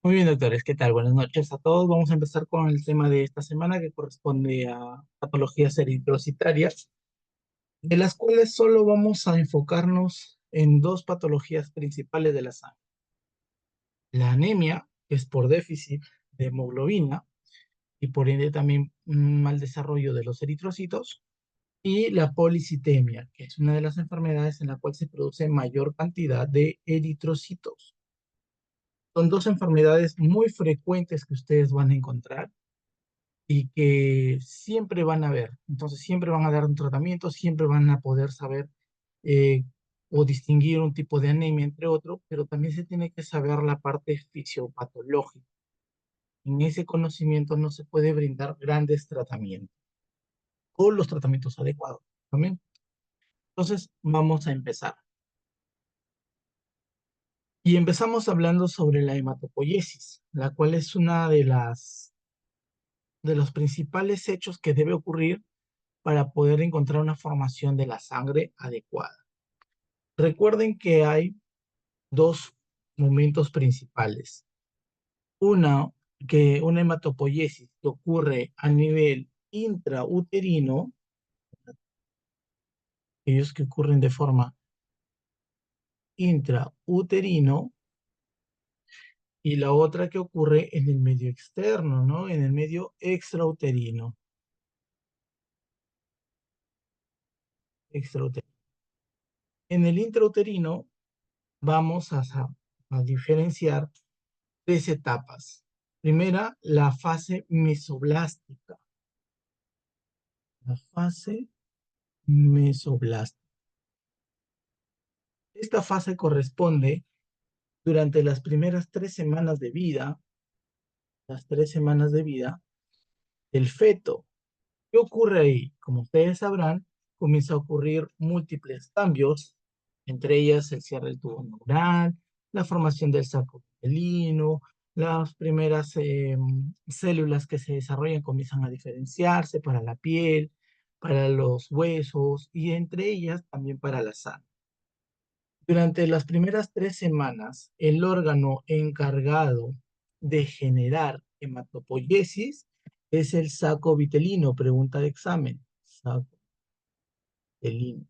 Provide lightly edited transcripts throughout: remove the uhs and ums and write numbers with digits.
Muy bien, doctores, ¿qué tal? Buenas noches a todos. Vamos a empezar con el tema de esta semana que corresponde a patologías eritrocitarias, de las cuales solo vamos a enfocarnos en dos patologías principales de la sangre. La anemia, que es por déficit de hemoglobina y por ende también un mal desarrollo de los eritrocitos, y la policitemia, que es una de las enfermedades en la cual se produce mayor cantidad de eritrocitos. Son dos enfermedades muy frecuentes que ustedes van a encontrar y que siempre van a ver. Entonces, siempre van a dar un tratamiento, siempre van a poder saber eh, o distinguir un tipo de anemia entre otro, pero también se tiene que saber la parte fisiopatológica. En ese conocimiento no se puede brindar grandes tratamientos o los tratamientos adecuados también. Entonces, vamos a empezar. Y empezamos hablando sobre la hematopoiesis, la cual es una de los principales hechos que debe ocurrir para poder encontrar una formación de la sangre adecuada. Recuerden que hay dos momentos principales. Una, que una hematopoiesis que ocurre a nivel intrauterino, aquellos que ocurren de forma intrauterino, y la otra que ocurre en el medio externo, ¿no? En el medio extrauterino. Extrauterino. En el intrauterino vamos a diferenciar tres etapas. Primera, la fase mesoblástica. La fase mesoblástica. Esta fase corresponde durante las primeras 3 semanas de vida, las 3 semanas de vida del feto. ¿Qué ocurre ahí? Como ustedes sabrán, comienza a ocurrir múltiples cambios, entre ellas el cierre del tubo neural, la formación del saco uterino, las primeras células que se desarrollan comienzan a diferenciarse para la piel, para los huesos y entre ellas también para la sangre. Durante las primeras 3 semanas, el órgano encargado de generar hematopoiesis es el saco vitelino. Pregunta de examen. Saco vitelino.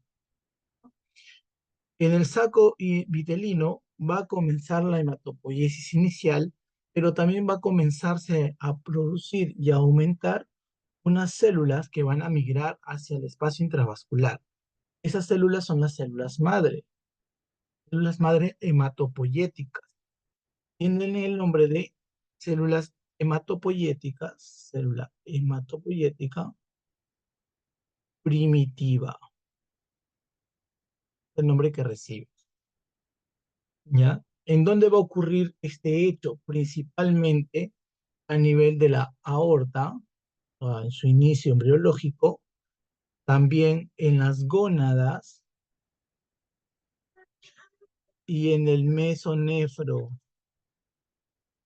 En el saco vitelino va a comenzar la hematopoiesis inicial, pero también va a comenzarse a producir y a aumentar unas células que van a migrar hacia el espacio intravascular. Esas células son las células madre hematopoyéticas. Tienen el nombre de células hematopoyéticas, célula hematopoyética primitiva, el nombre que recibe, ¿ya? ¿En dónde va a ocurrir este hecho? Principalmente a nivel de la aorta, en su inicio embriológico, también en las gónadas y en el mesonefro,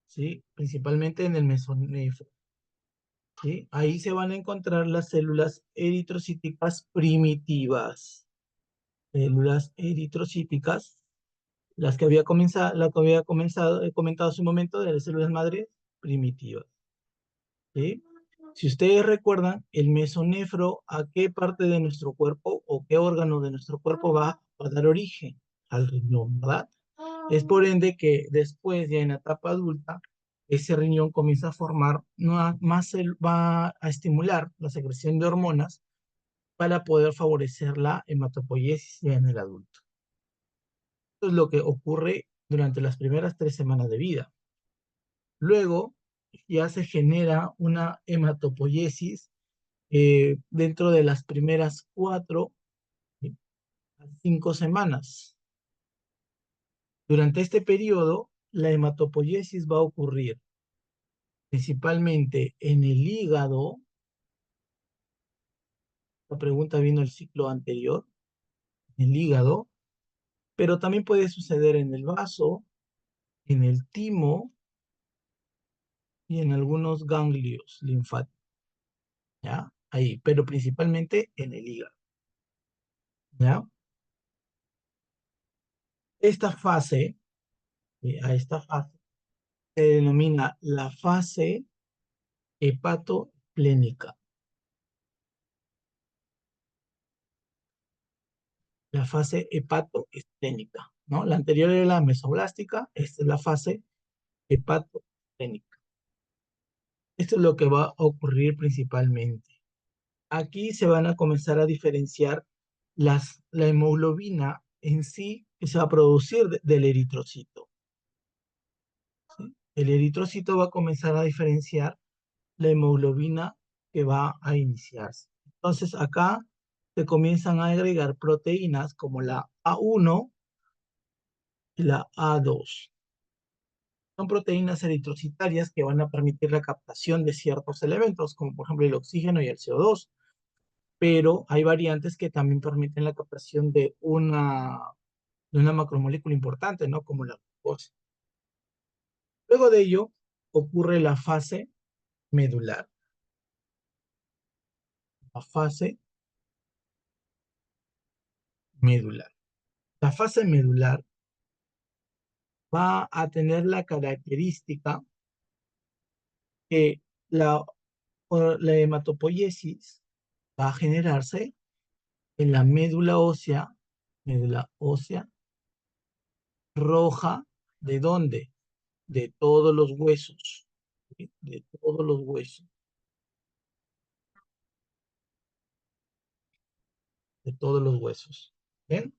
¿sí? Principalmente en el mesonefro, ¿sí? Ahí se van a encontrar las células eritrocíticas primitivas. Células eritrocíticas, las que había comenzado, he comentado hace un momento de las células madre primitivas. ¿Sí? Si ustedes recuerdan, el mesonefro, ¿a qué parte de nuestro cuerpo o qué órgano de nuestro cuerpo va a dar origen? Al riñón, ¿verdad? Es por ende que después, ya en la etapa adulta, ese riñón comienza a formar, va a estimular la secreción de hormonas para poder favorecer la hematopoiesis ya en el adulto. Esto es lo que ocurre durante las primeras 3 semanas de vida. Luego ya se genera una hematopoiesis dentro de las primeras 4 a 5 semanas. Durante este periodo, la hematopoiesis va a ocurrir principalmente en el hígado. La pregunta vino el ciclo anterior, en el hígado, pero también puede suceder en el vaso, en el timo y en algunos ganglios linfáticos. ¿Ya? Ahí, pero principalmente en el hígado, ¿ya? Esta fase, a esta fase, se denomina la fase hepatoesplénica. La fase hepatoesplénica, ¿no? La anterior era la mesoblástica, esta es la fase hepatoesplénica. Esto es lo que va a ocurrir principalmente. Aquí se van a comenzar a diferenciar la hemoglobina en sí que se va a producir del eritrocito, ¿sí? El eritrocito va a comenzar a diferenciar la hemoglobina que va a iniciarse. Entonces acá se comienzan a agregar proteínas como la A1 y la A2. Son proteínas eritrocitarias que van a permitir la captación de ciertos elementos, como por ejemplo el oxígeno y el CO2, pero hay variantes que también permiten la captación de una macromolécula importante, ¿no? Como la glucosa. Luego de ello ocurre la fase medular. La fase medular. La fase medular va a tener la característica que la, la hematopoiesis va a generarse en la médula ósea roja. ¿De dónde? De todos los huesos, ¿sí? De todos los huesos, de todos los huesos. ¿Bien?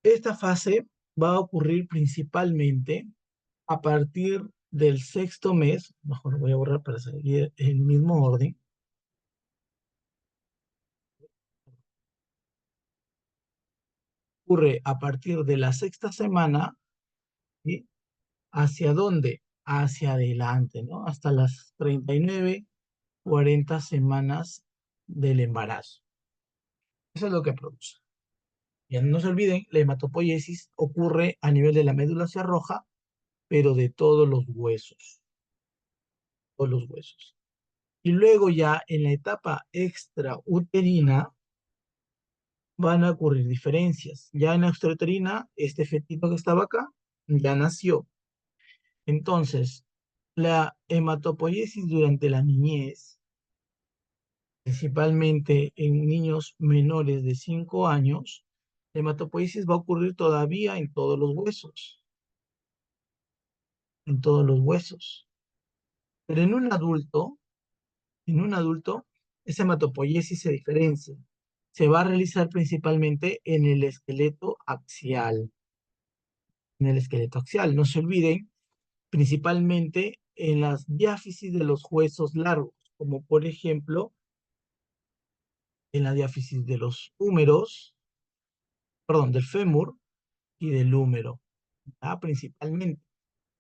Esta fase va a ocurrir principalmente a partir del sexto mes, mejor lo voy a borrar para seguir el mismo orden. Ocurre a partir de la sexta semana, ¿sí? ¿Hacia dónde? Hacia adelante, ¿no? Hasta las 39, 40 semanas del embarazo. Eso es lo que produce. Ya no se olviden, la hematopoiesis ocurre a nivel de la médula ósea roja, pero de todos los huesos, todos los huesos. Y luego ya en la etapa extrauterina van a ocurrir diferencias. Ya en la extrauterina, este fetito que estaba acá ya nació. Entonces, la hematopoiesis durante la niñez, principalmente en niños menores de 5 años, la hematopoiesis va a ocurrir todavía en todos los huesos, en todos los huesos. Pero en un adulto, esa hematopoiesis se diferencia. Se va a realizar principalmente en el esqueleto axial. En el esqueleto axial, no se olviden, principalmente en las diáfisis de los huesos largos, como por ejemplo en la diáfisis de los húmeros, perdón, del fémur y del húmero, ¿ah? Principalmente.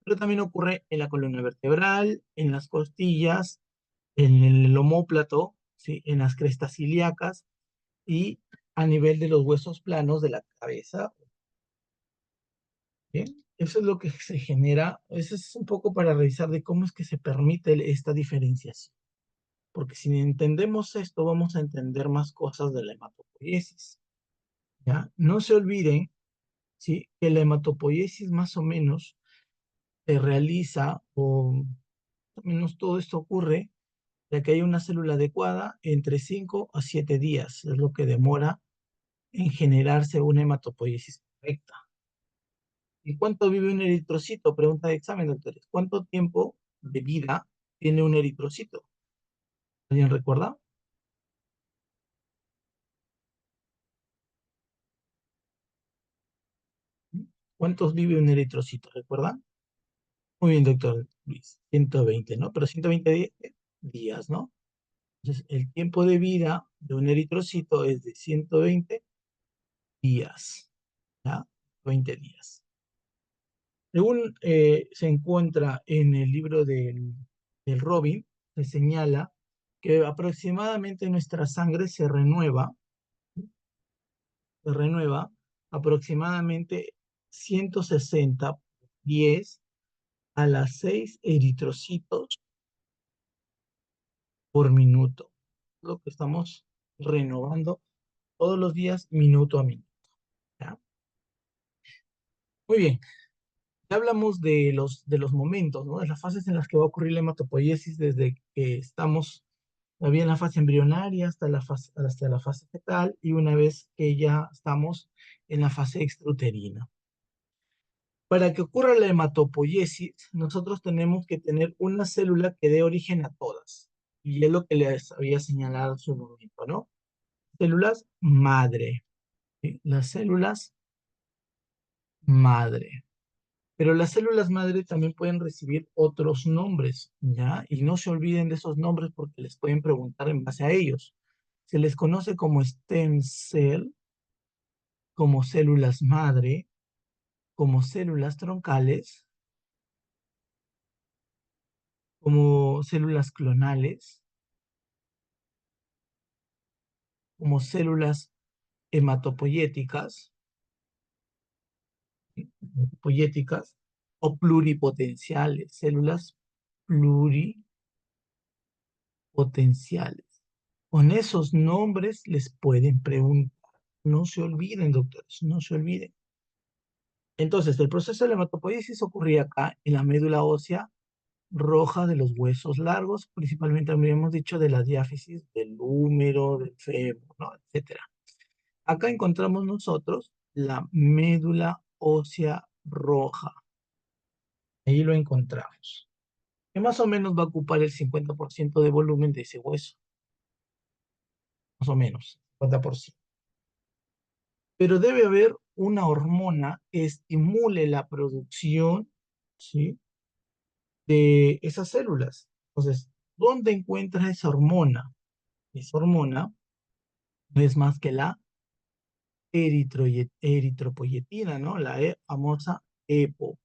Pero también ocurre en la columna vertebral, en las costillas, en el omóplato, ¿sí? En las crestas ilíacas y a nivel de los huesos planos de la cabeza. ¿Bien? Eso es lo que se genera, eso es un poco para revisar de cómo es que se permite esta diferenciación. Porque si entendemos esto, vamos a entender más cosas de la hematopoiesis, ¿ya? No se olviden, ¿sí? Que la hematopoiesis más o menos se realiza, o más o menos todo esto ocurre, ya que hay una célula adecuada entre 5 a 7 días, es lo que demora en generarse una hematopoiesis correcta. ¿Y cuánto vive un eritrocito? Pregunta de examen, doctores. ¿Cuánto tiempo de vida tiene un eritrocito? ¿Alguien recuerda? ¿Cuántos vive un eritrocito? ¿Recuerdan? Muy bien, doctor Luis. 120, ¿no? Pero 120 días, ¿no? Entonces, el tiempo de vida de un eritrocito es de 120 días, ¿ya? 20 días. Según se encuentra en el libro del Robin, se señala que aproximadamente nuestra sangre se renueva aproximadamente 160, 10 a las 6 eritrocitos por minuto. Lo que estamos renovando todos los días, minuto a minuto, ¿ya? Muy bien. Ya hablamos de los momentos, ¿no? De las fases en las que va a ocurrir la hematopoiesis desde que estamos todavía en la fase embrionaria hasta la fase fetal y una vez que ya estamos en la fase extrauterina. Para que ocurra la hematopoiesis, nosotros tenemos que tener una célula que dé origen a todas. Y es lo que les había señalado hace un momento, ¿no? Células madre, ¿sí? Las células madre. Pero las células madre también pueden recibir otros nombres, ¿ya? Y no se olviden de esos nombres porque les pueden preguntar en base a ellos. Se les conoce como stem cell, como células madre, como células troncales, como células clonales, como células hematopoyéticas, ¿sí? Poyéticas o pluripotenciales, células pluripotenciales. Con esos nombres les pueden preguntar. No se olviden, doctores, no se olviden. Entonces, el proceso de la hematopoiesis ocurría acá en la médula ósea roja de los huesos largos, principalmente habríamos dicho de la diáfisis del húmero, del fémur, ¿no? Etcétera. Acá encontramos nosotros la médula ósea roja. Ahí lo encontramos. Que más o menos va a ocupar el 50% de volumen de ese hueso. Más o menos, 50%. Pero debe haber una hormona que estimule la producción, ¿sí? De esas células. Entonces, ¿dónde encuentra esa hormona? Esa hormona no es más que la eritropoyetina, ¿no? La famosa EPO,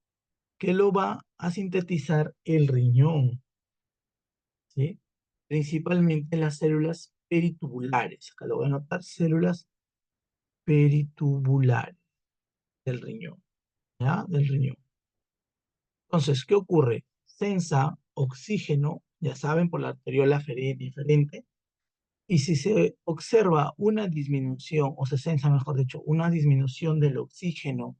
que lo va a sintetizar el riñón, ¿sí? Principalmente las células peritubulares. Acá lo voy a anotar, células peritubulares del riñón, ¿ya? Del riñón. Entonces, ¿qué ocurre? Sensa oxígeno, ya saben, por la arteriola diferente, y si se observa una disminución, o se sensa, mejor dicho, una disminución del oxígeno,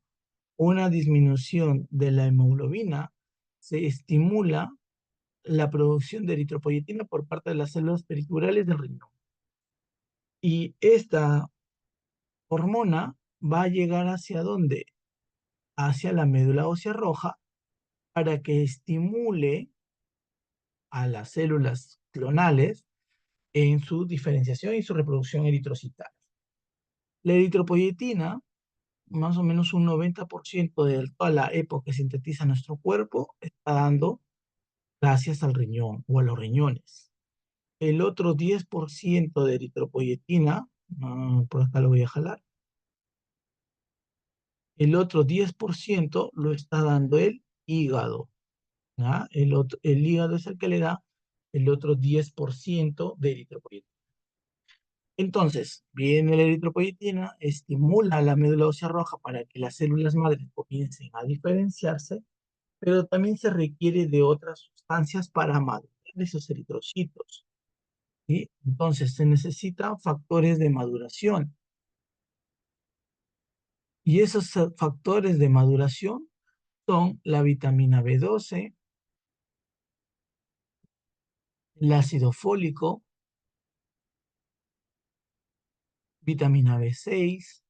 una disminución de la hemoglobina, se estimula la producción de eritropoyetina por parte de las células periturales del riñón. Y esta hormona va a llegar hacia dónde? Hacia la médula ósea roja para que estimule a las células clonales en su diferenciación y su reproducción eritrocital. La eritropoyetina, más o menos un 90% de toda la EPO que sintetiza nuestro cuerpo, está dando gracias al riñón o a los riñones. El otro 10% de eritropoyetina, por acá lo voy a jalar, el otro 10% lo está dando el hígado, ¿ya? El hígado es el que le da el otro 10% de eritropoyetina. Entonces, viene la eritropoyetina, estimula la médula ósea roja para que las células madres comiencen a diferenciarse, pero también se requiere de otras sustancias para madurar esos eritrocitos, ¿sí? Entonces, se necesitan factores de maduración. Y esos factores de maduración son la vitamina B12, el ácido fólico, vitamina B6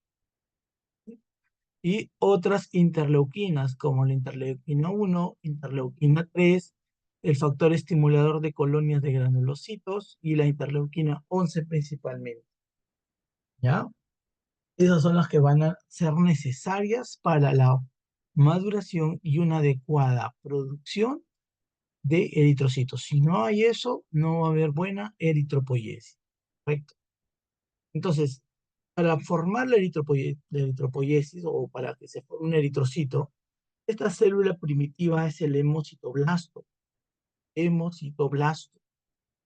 y otras interleuquinas como la interleuquina 1, interleuquina 3, el factor estimulador de colonias de granulocitos y la interleuquina 11 principalmente, ¿ya? Esas son las que van a ser necesarias para la maduración y una adecuada producción de eritrocitos. Si no hay eso, no va a haber buena eritropoyesis. ¿Correcto? Entonces, para formar la eritropoyesis o para que se forme un eritrocito, esta célula primitiva es el hemocitoblasto. Hemocitoblasto.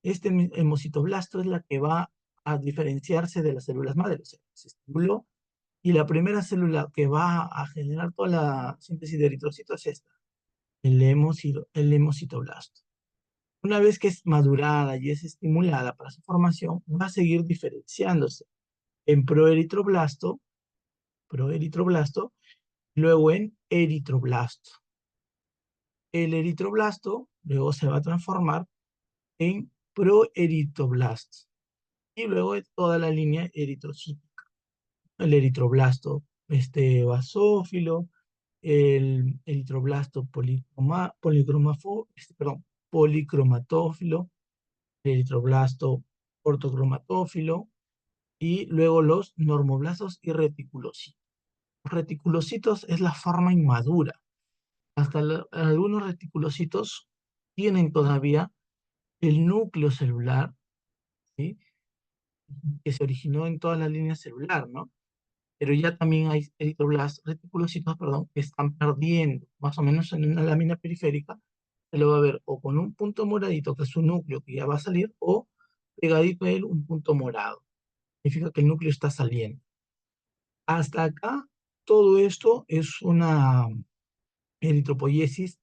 Este hemocitoblasto es la que va a diferenciarse de las células madre. O sea, se estimuló y la primera célula que va a generar toda la síntesis de eritrocitos es esta, el hemocitoblasto. Una vez que es madurada y es estimulada para su formación, va a seguir diferenciándose en proeritroblasto, luego en eritroblasto. El eritroblasto luego se va a transformar en proeritroblasto y luego toda la línea eritrocítica. El eritroblasto basófilo, el eritroblasto policromatófilo, el eritroblasto ortocromatófilo y luego los normoblastos y reticulocitos. Los reticulocitos es la forma inmadura. Hasta algunos reticulocitos tienen todavía el núcleo celular, ¿sí? Que se originó en toda la línea celular, ¿no? Pero ya también hay reticulocitos, perdón, que están perdiendo, más o menos en una lámina periférica, se lo va a ver o con un punto moradito, que es un núcleo que ya va a salir, o pegadito a él un punto morado. Significa que el núcleo está saliendo. Hasta acá, todo esto es una eritropoiesis,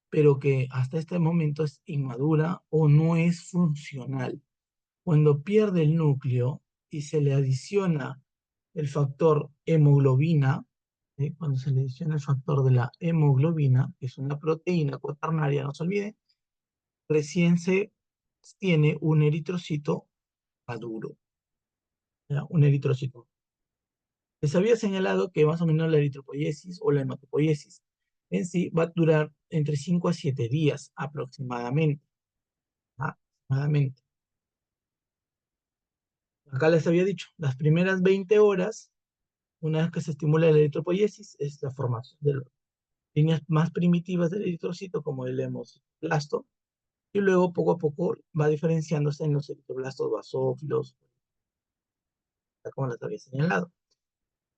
pero que hasta este momento es inmadura o no es funcional. Cuando pierde el núcleo y se le adiciona el factor hemoglobina, ¿sí? Cuando se le adiciona el factor de la hemoglobina, que es una proteína cuaternaria, no se olvide, recién se tiene un eritrocito maduro, ¿ya? Un eritrocito. Les había señalado que más o menos la eritropoiesis o la hematopoiesis en sí va a durar entre 5 a 7 días aproximadamente. Aproximadamente. Acá les había dicho, las primeras 20 horas, una vez que se estimula la eritropoiesis, es la formación de las líneas más primitivas del eritrocito, como el hemociclasto, y luego poco a poco va diferenciándose en los eritroblastos basófilos, como les había señalado.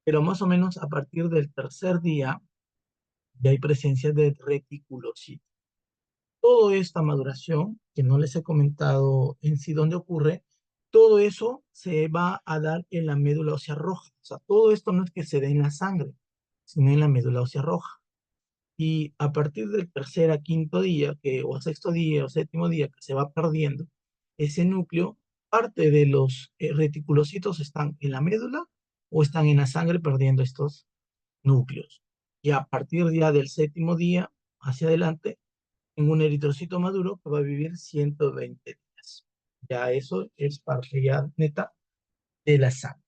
Pero más o menos a partir del tercer día ya hay presencia de reticulocitos. Toda esta maduración, que no les he comentado en sí dónde ocurre, todo eso se va a dar en la médula ósea roja. O sea, todo esto no es que se dé en la sangre, sino en la médula ósea roja. Y a partir del tercer a quinto día, o sexto día o séptimo día, que se va perdiendo ese núcleo, parte de los reticulocitos están en la médula o están en la sangre perdiendo estos núcleos. Y a partir ya del séptimo día hacia adelante, en un eritrocito maduro que va a vivir 120 días. Ya eso es parte ya neta de la sangre.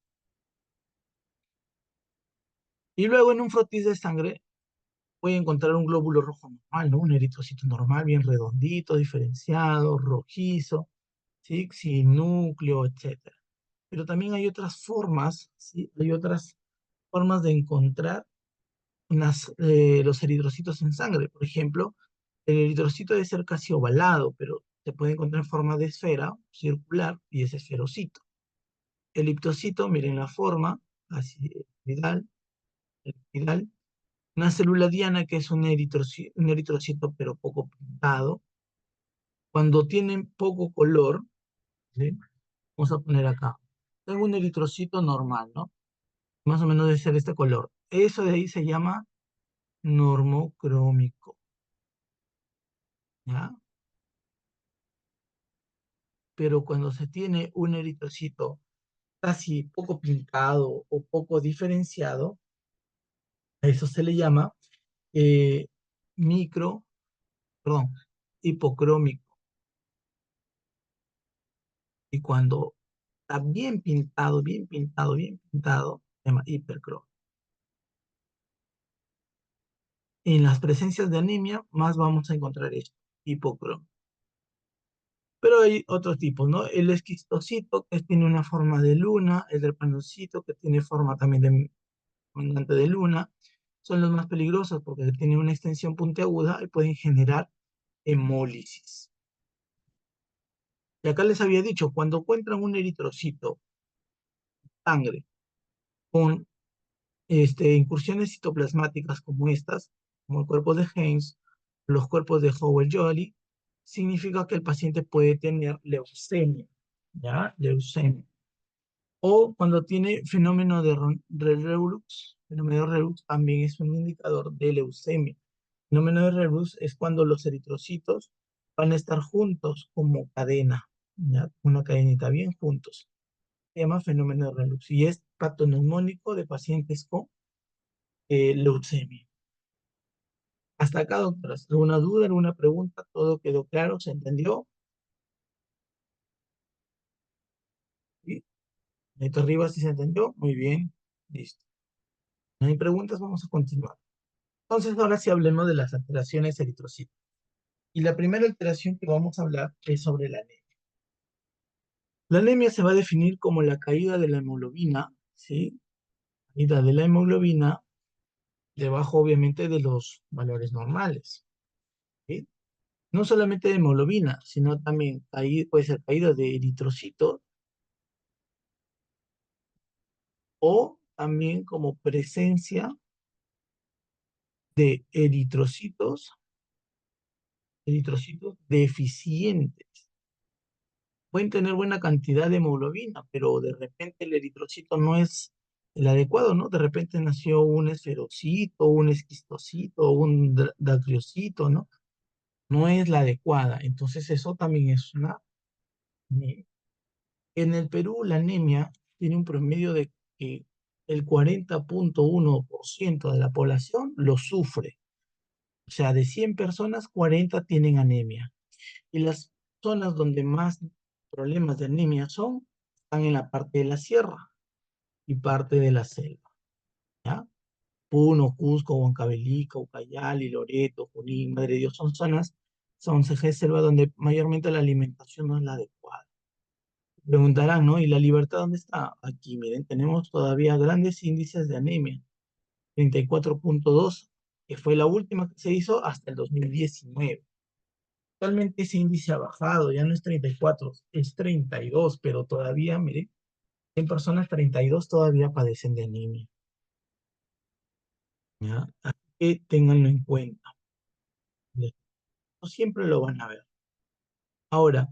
Y luego en un frotis de sangre voy a encontrar un glóbulo rojo normal, ¿no? Un eritrocito normal, bien redondito, diferenciado, rojizo, ¿sí? Sin núcleo, etcétera. Pero también hay otras formas, ¿sí? Hay otras formas de encontrar los eritrocitos en sangre. Por ejemplo, el eritrocito debe ser casi ovalado, pero se puede encontrar en forma de esfera circular y es esferocito. El liptocito, miren la forma, así, espiral. Una célula diana que es un eritrocito pero poco pintado. Cuando tienen poco color, ¿sí? Vamos a poner acá. Tengo un eritrocito normal, ¿no? Más o menos debe ser este color. Eso de ahí se llama normocrómico, ¿ya? Pero cuando se tiene un eritrocito casi poco pintado o poco diferenciado, a eso se le llama eh, micro, perdón, hipocrómico. Y cuando está bien pintado, bien pintado, bien pintado, se llama hipercrómico. En las presencias de anemia, más vamos a encontrar esto, hipocrómico. Pero hay otros tipos, ¿no? El esquistocito, que tiene una forma de luna, el drepanocito, que tiene forma también de mandante de luna, son los más peligrosos porque tienen una extensión puntiaguda y pueden generar hemólisis. Y acá les había dicho, cuando encuentran un eritrocito, sangre, con incursiones citoplasmáticas como estas, como el cuerpo de Heinz, los cuerpos de Howell-Jolly, significa que el paciente puede tener leucemia, ¿ya? Leucemia. O cuando tiene fenómeno de Reulux, fenómeno de Reulux también es un indicador de leucemia. El fenómeno de Reulux es cuando los eritrocitos van a estar juntos como cadena, ¿ya? Una cadenita bien juntos. Se llama fenómeno de Reulux y es patoneumónico de pacientes con leucemia. Hasta acá, doctora, ¿alguna duda, alguna pregunta? ¿Todo quedó claro? ¿Se entendió? ¿Sí? Ahí arriba sí se entendió. Muy bien. Listo. No hay preguntas, vamos a continuar. Entonces, ahora sí hablemos de las alteraciones eritrocíticas. Y la primera alteración que vamos a hablar es sobre la anemia. La anemia se va a definir como la caída de la hemoglobina, ¿sí? Caída de la hemoglobina debajo, obviamente, de los valores normales, ¿sí? No solamente de hemoglobina, sino también puede ser caída de eritrocitos o también como presencia de eritrocitos deficientes. Pueden tener buena cantidad de hemoglobina, pero de repente el eritrocito no es el adecuado, ¿no? De repente nació un esferocito, un esquistocito, un dacriocito, ¿no? No es la adecuada. Entonces eso también es una anemia. En el Perú la anemia tiene un promedio de que el 40,1% de la población lo sufre. O sea, de 100 personas, 40 tienen anemia. Y las zonas donde más problemas de anemia están en la parte de la sierra y parte de la selva, ¿ya? Puno, Cusco, Huancavelica, Ucayali, Loreto, Junín, Madre de Dios, son zonas, son CG selva donde mayormente la alimentación no es la adecuada. Preguntarán, ¿no? ¿Y la libertad dónde está? Aquí, miren, tenemos todavía grandes índices de anemia. 34,2, que fue la última que se hizo hasta el 2019. Actualmente ese índice ha bajado, ya no es 34, es 32, pero todavía, mire, en personas 32 todavía padecen de anemia, ¿ya? Así que ténganlo en cuenta. ¿Ya? No siempre lo van a ver. Ahora,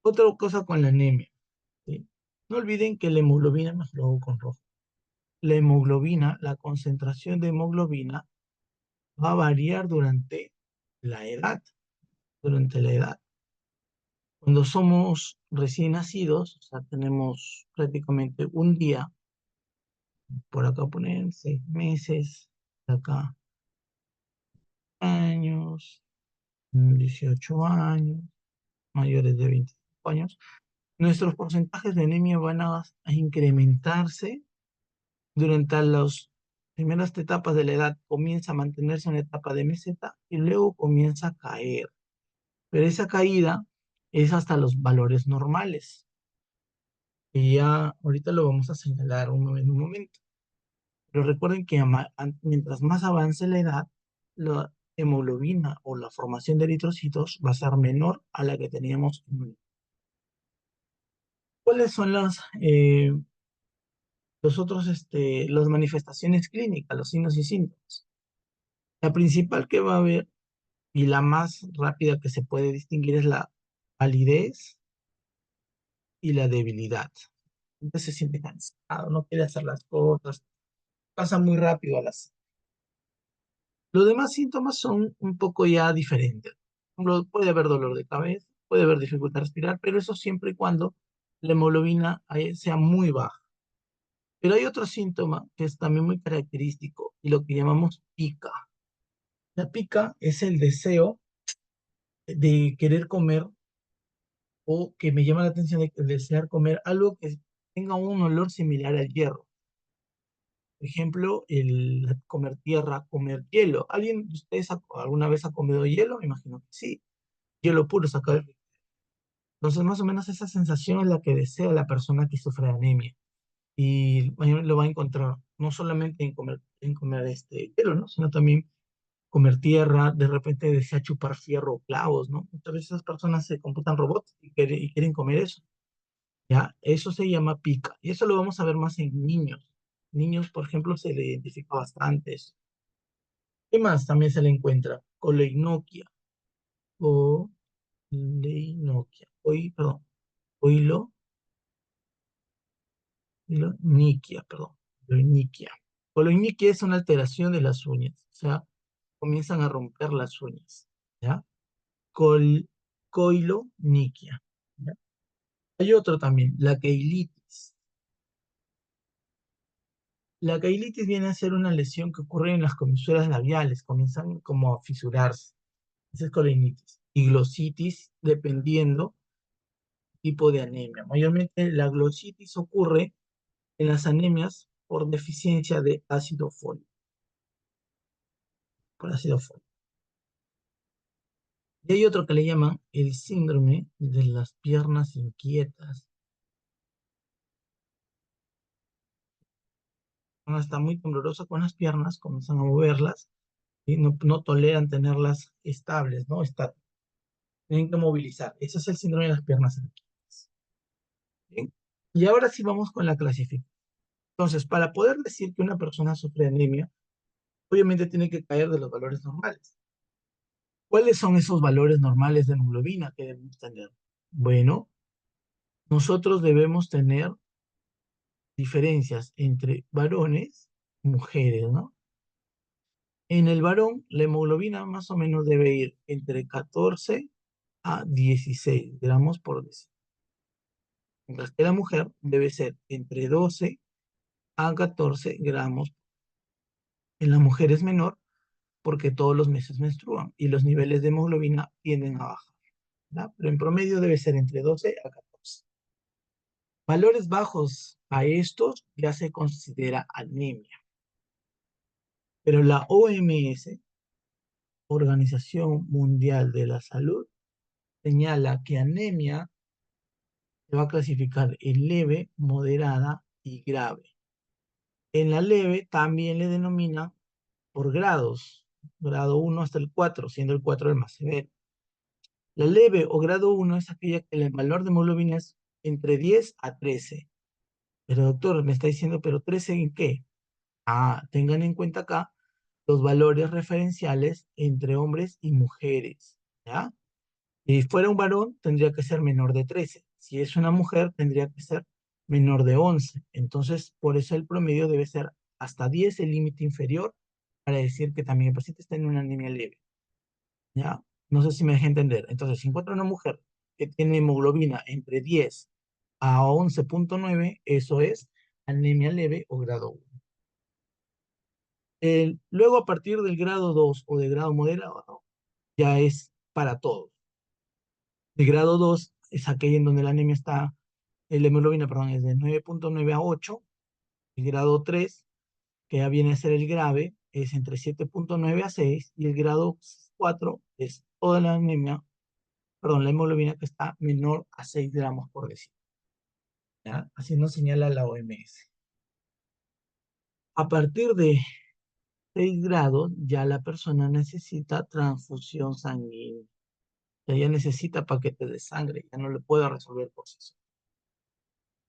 otra cosa con la anemia, ¿sí? No olviden que la hemoglobina, más lo hago con rojo, la hemoglobina, la concentración de hemoglobina va a variar la edad, durante la edad. Cuando somos recién nacidos, o sea, tenemos prácticamente un día, por acá ponen 6 meses, acá años, 18 años, mayores de 25 años, nuestros porcentajes de anemia van a incrementarse durante las primeras etapas de la edad. Comienza a mantenerse en la etapa de meseta y luego comienza a caer. Pero esa caída es hasta los valores normales. Y ya ahorita lo vamos a señalar en un momento. Pero recuerden que mientras más avance la edad, la hemoglobina o la formación de eritrocitos va a ser menor a la que teníamos en un. ¿Cuáles son las manifestaciones clínicas, los signos y síntomas? La principal que va a haber y la más rápida que se puede distinguir es la palidez y la debilidad. Entonces se siente cansado, no quiere hacer las cosas, pasa muy rápido a las. Los demás síntomas son un poco ya diferentes. Por ejemplo, puede haber dolor de cabeza, puede haber dificultad de respirar, pero eso siempre y cuando la hemoglobina sea muy baja. Pero hay otro síntoma que es también muy característico y lo que llamamos pica. La pica es el deseo de querer comer o que me llama la atención de desear comer algo que tenga un olor similar al hierro. Por ejemplo, el comer tierra, comer hielo. ¿Alguien de ustedes alguna vez ha comido hielo? Me imagino que sí. Hielo puro sacado del. Entonces, más o menos esa sensación es la que desea la persona que sufre de anemia. Y mañana lo va a encontrar no solamente en comer hielo, ¿no? Sino también comer tierra, de repente desea chupar fierro o clavos, ¿no? Muchas veces esas personas se computan robots y quieren comer eso. ¿Ya? Eso se llama pica. Y eso lo vamos a ver más en niños. Niños, por ejemplo, se le identifica bastante eso. ¿Qué más también se le encuentra? Coleinoquia. Coleinoquia. Perdón. Oilo, niquia, perdón. Coloiniquia. Coloiniquia es una alteración de las uñas. O sea, comienzan a romper las uñas. ¿Ya? Col, coiloniquia. ¿Ya? Hay otro también, la keilitis. La cailitis viene a ser una lesión que ocurre en las comisuras labiales, comienzan como a fisurarse. Esa es colinitis. Y glositis, dependiendo tipo de anemia. Mayormente la glositis ocurre en las anemias por deficiencia de ácido fólico, por ácido fólico. Y hay otro que le llaman el síndrome de las piernas inquietas. Una está muy temblorosa con las piernas, comienzan a moverlas y no toleran tenerlas estables, ¿no? Tienen que movilizar. Ese es el síndrome de las piernas inquietas. ¿Bien? Y ahora sí vamos con la clasificación. Entonces, para poder decir que una persona sufre anemia, obviamente tiene que caer de los valores normales. ¿Cuáles son esos valores normales de hemoglobina que debemos tener? Bueno, nosotros debemos tener diferencias entre varones y mujeres, ¿no? En el varón, la hemoglobina más o menos debe ir entre 14 a 16 gramos por decilitro. Mientras que la mujer debe ser entre 12 a 14 gramos. En la mujer es menor porque todos los meses menstruan y los niveles de hemoglobina tienden a bajar, ¿verdad? Pero en promedio debe ser entre 12 a 14. Valores bajos a estos ya se considera anemia. Pero la OMS, Organización Mundial de la Salud, señala que anemia se va a clasificar en leve, moderada y grave. En la leve también le denomina por grados, grado 1 hasta el 4, siendo el 4 el más severo. La leve o grado 1 es aquella que el valor de hemoglobina es entre 10 a 13. Pero doctor, me está diciendo, ¿pero 13 en qué? Tengan en cuenta acá los valores referenciales entre hombres y mujeres, ¿ya? Si fuera un varón, tendría que ser menor de 13. Si es una mujer, tendría que ser menor de 11. Entonces, por eso el promedio debe ser hasta 10, el límite inferior, para decir que también el paciente está en una anemia leve, ¿ya? No sé si me dejé entender. Entonces, si encuentra una mujer que tiene hemoglobina entre 10 a 11,9, eso es anemia leve o grado 1. Luego, a partir del grado 2 o de grado moderado, ya es para todos. El grado 2 es aquella en donde la anemia está, la hemoglobina, perdón, es de 9,9 a 8. El grado 3, que ya viene a ser el grave, es entre 7,9 a 6. Y el grado 4 es toda la anemia, perdón, la hemoglobina que está menor a 6 gramos por decilitro, ¿ya? Así nos señala la OMS. A partir de 6 grados, ya la persona necesita transfusión sanguínea. Ella necesita paquete de sangre, ya no le puede resolver por sí solo.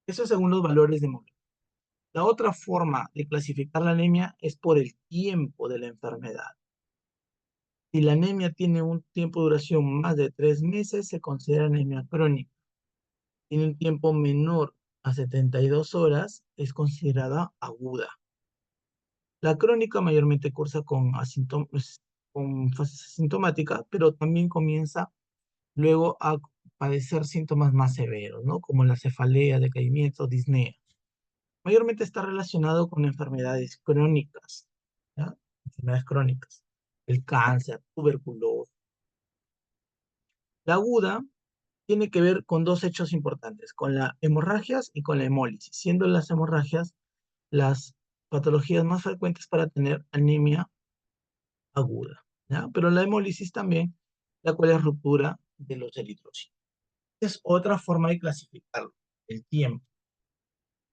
Eso según los valores de hemoglobina. La otra forma de clasificar la anemia es por el tiempo de la enfermedad. Si la anemia tiene un tiempo de duración más de 3 meses, se considera anemia crónica. Tiene un tiempo menor a 72 horas, es considerada aguda. La crónica mayormente cursa con fase asintomática, pero también comienza luego a padecer síntomas más severos, ¿no? Como la cefalea, decaimiento, disnea. Mayormente está relacionado con enfermedades crónicas, ¿ya? Enfermedades crónicas, el cáncer, tuberculosis. La aguda tiene que ver con dos hechos importantes, con las hemorragias y con la hemólisis, siendo las hemorragias las patologías más frecuentes para tener anemia aguda, ¿ya? Pero la hemólisis también, la cual es ruptura de los eritrocitos. Es otra forma de clasificarlo, el tiempo.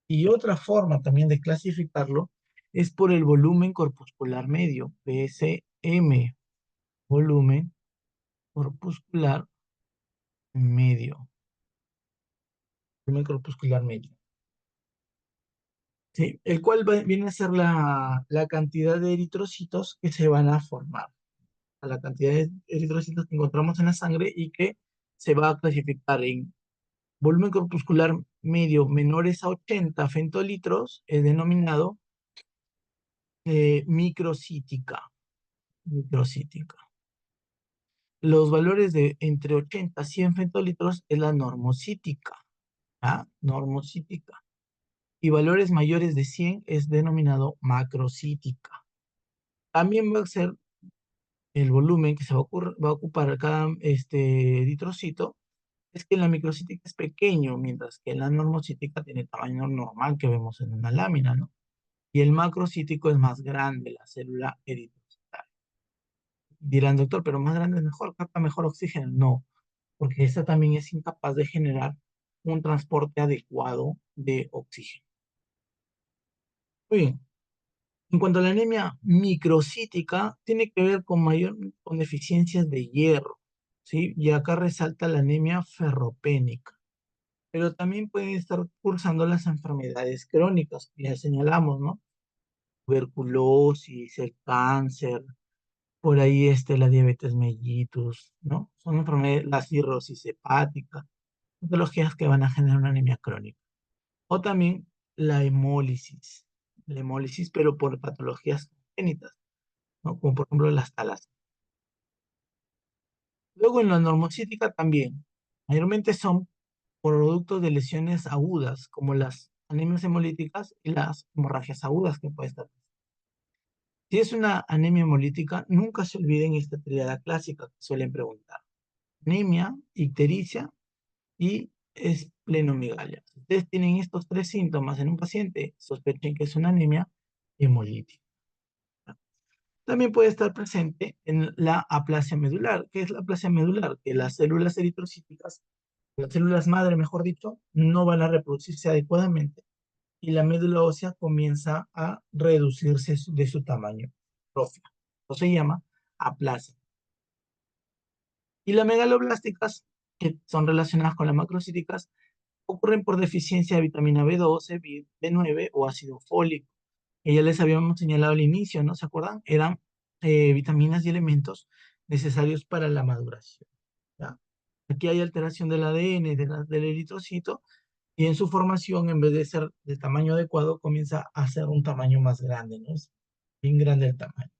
Y otra forma también de clasificarlo es por el volumen corpuscular medio, PSM, volumen corpuscular medio, volumen corpuscular medio. Sí, el cual viene a ser la cantidad de eritrocitos que se van a formar, a la cantidad de eritrocitos que encontramos en la sangre y que se va a clasificar en volumen corpuscular medio menores a 80 femtolitros, es denominado microcítica. Microcítica. Los valores de entre 80 a 100 femtolitros es la normocítica. ¿Ah? Normocítica. y valores mayores de 100 es denominado macrocítica. También va a ser el volumen que se va a ocupar cada eritrocito, es que la microcítica es pequeño, mientras que la normocítica tiene el tamaño normal que vemos en una lámina, ¿no? Y el macrocítico es más grande, la célula eritrocitaria. Dirán, doctor, pero más grande es mejor, capta mejor oxígeno. No, porque esta también es incapaz de generar un transporte adecuado de oxígeno. Muy bien. En cuanto a la anemia microcítica, tiene que ver con deficiencias de hierro, ¿sí? Y acá resalta la anemia ferropénica. Pero también pueden estar cursando las enfermedades crónicas, que ya señalamos, ¿no? Tuberculosis, el cáncer, por ahí la diabetes mellitus, ¿no? Son enfermedades, la cirrosis hepática, patologías que van a generar una anemia crónica. O también la hemólisis, pero por patologías congénitas, ¿no? Como por ejemplo las talas. Luego en la normocítica también, mayormente son producto de lesiones agudas, como las anemias hemolíticas y las hemorragias agudas que puede estar. Si es una anemia hemolítica, nunca se olviden esta tríada clásica que suelen preguntar. Anemia, ictericia y esplenomegalia. Si ustedes tienen estos tres síntomas en un paciente, sospechen que es una anemia hemolítica. También puede estar presente en la aplasia medular. ¿Qué es la aplasia medular? Que las células eritrocíticas, las células madre, mejor dicho, no van a reproducirse adecuadamente y la médula ósea comienza a reducirse de su tamaño. Atrofia. Eso se llama aplasia. Y las megaloblásticas, que son relacionadas con las macrocíticas, ocurren por deficiencia de vitamina B12, B9 o ácido fólico. Que ya les habíamos señalado al inicio, ¿no se acuerdan? Eran vitaminas y elementos necesarios para la maduración. ¿Ya? Aquí hay alteración del ADN, del eritrocito, y en su formación, en vez de ser de tamaño adecuado, comienza a ser un tamaño más grande, ¿no? Es bien grande el tamaño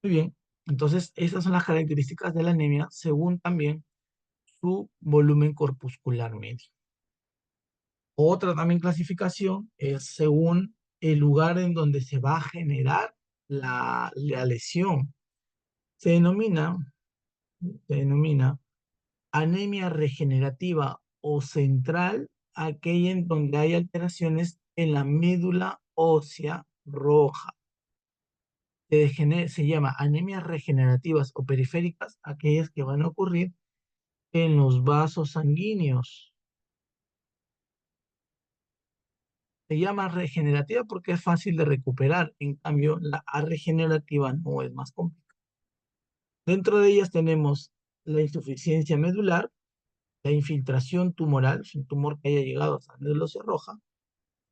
Muy bien, entonces estas son las características de la anemia según también su volumen corpuscular medio. Otra también clasificación es según el lugar en donde se va a generar la lesión. Se denomina, se denomina anemia regenerativa o central, aquella en donde hay alteraciones en la médula ósea roja. Se llama anemias regenerativas o periféricas, aquellas que van a ocurrir en los vasos sanguíneos. Se llama regenerativa porque es fácil de recuperar, en cambio la regenerativa no es más complicada. Dentro de ellas tenemos la insuficiencia medular, la infiltración tumoral, un tumor que haya llegado a la médula ósea roja,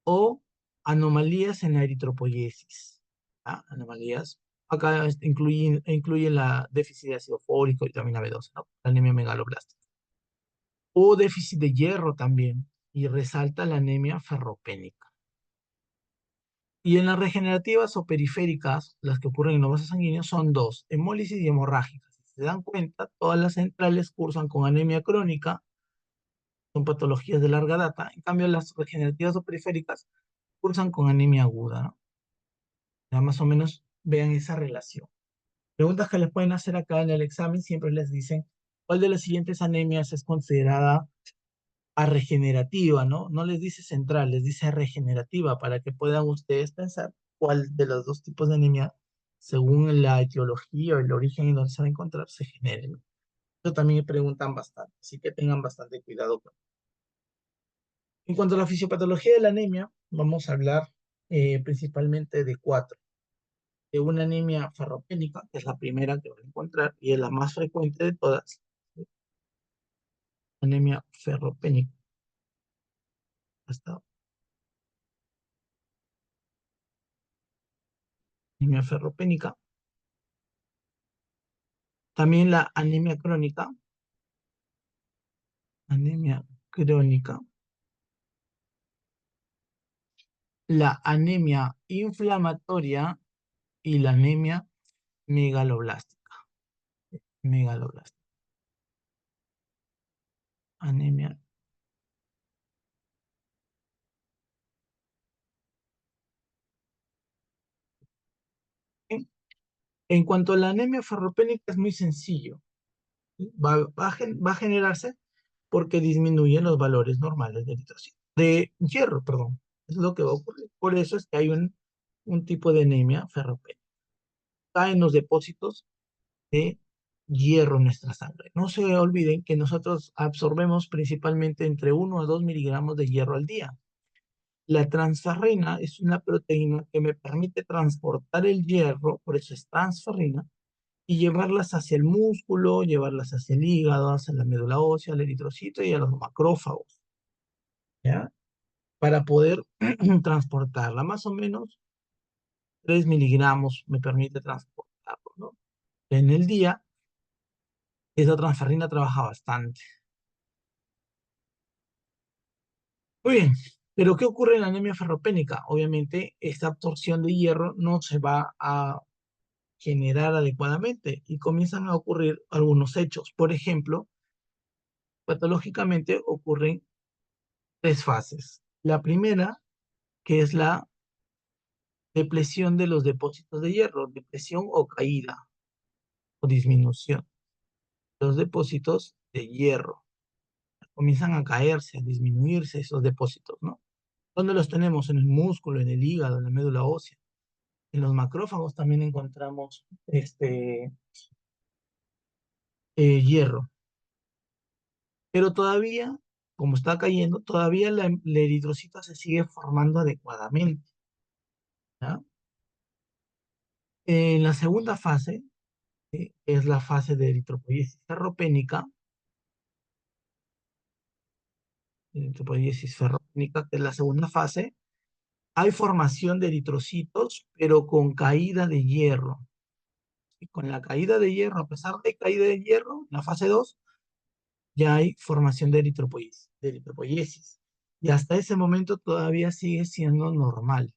o anomalías en la eritropoiesis. ¿Ah? Anomalías. Acá incluye la déficit de ácido fólico y vitamina B12, ¿no? La anemia megaloblástica. O déficit de hierro también, y resalta la anemia ferropénica. Y en las regenerativas o periféricas, las que ocurren en los vasos sanguíneos, son dos, hemólisis y hemorrágicas. Si se dan cuenta, todas las centrales cursan con anemia crónica, son patologías de larga data. En cambio, las regenerativas o periféricas cursan con anemia aguda, ¿no? Ya más o menos vean esa relación. Preguntas que les pueden hacer acá en el examen, siempre les dicen, ¿cuál de las siguientes anemias es considerada regenerativa, ¿no? No les dice central, les dice regenerativa, para que puedan ustedes pensar cuál de los dos tipos de anemia, según la etiología o el origen en donde se va a encontrar, se genere, ¿no? Eso también me preguntan bastante, así que tengan bastante cuidado con. En cuanto a la fisiopatología de la anemia, vamos a hablar principalmente de cuatro. De una anemia ferropénica, que es la primera que van a encontrar y es la más frecuente de todas. Anemia ferropénica. Hasta anemia ferropénica. También la anemia crónica. Anemia crónica. La anemia inflamatoria y la anemia megaloblástica. Megaloblástica. Anemia En cuanto a la anemia ferropénica es muy sencillo. ¿Sí? Va a generarse porque disminuyen los valores normales de eritrocito, de hierro, perdón. Es lo que va a ocurrir. Por eso es que hay un tipo de anemia ferropénica. Caen los depósitos de hierro en nuestra sangre. No se olviden que nosotros absorbemos principalmente entre 1 a 2 miligramos de hierro al día. La transferrina es una proteína que me permite transportar el hierro, por eso es transferrina, y llevarlas hacia el músculo, llevarlas hacia el hígado, hacia la médula ósea, al eritrocito y a los macrófagos, ¿ya? Para poder transportarla. Más o menos 3 miligramos me permite transportarlo, ¿no? En el día, esa transferrina trabaja bastante. Muy bien, pero ¿qué ocurre en la anemia ferropénica? Obviamente, esta absorción de hierro no se va a generar adecuadamente y comienzan a ocurrir algunos hechos. Por ejemplo, patológicamente ocurren tres fases. La primera, que es la depresión de los depósitos de hierro, depresión o caída o disminución. Los depósitos de hierro comienzan a caerse, a disminuirse esos depósitos, ¿no? ¿Dónde los tenemos? En el músculo, en el hígado, en la médula ósea. En los macrófagos también encontramos hierro. Pero todavía, como está cayendo, todavía la eritrocita se sigue formando adecuadamente, ¿ya? En la segunda fase, es la fase de eritropoiesis ferropénica, eritropoiesis ferropénica, que es la segunda fase, hay formación de eritrocitos, pero con caída de hierro. Y con la caída de hierro, a pesar de caída de hierro, en la fase 2 ya hay formación de eritropoiesis. Y hasta ese momento todavía sigue siendo normal,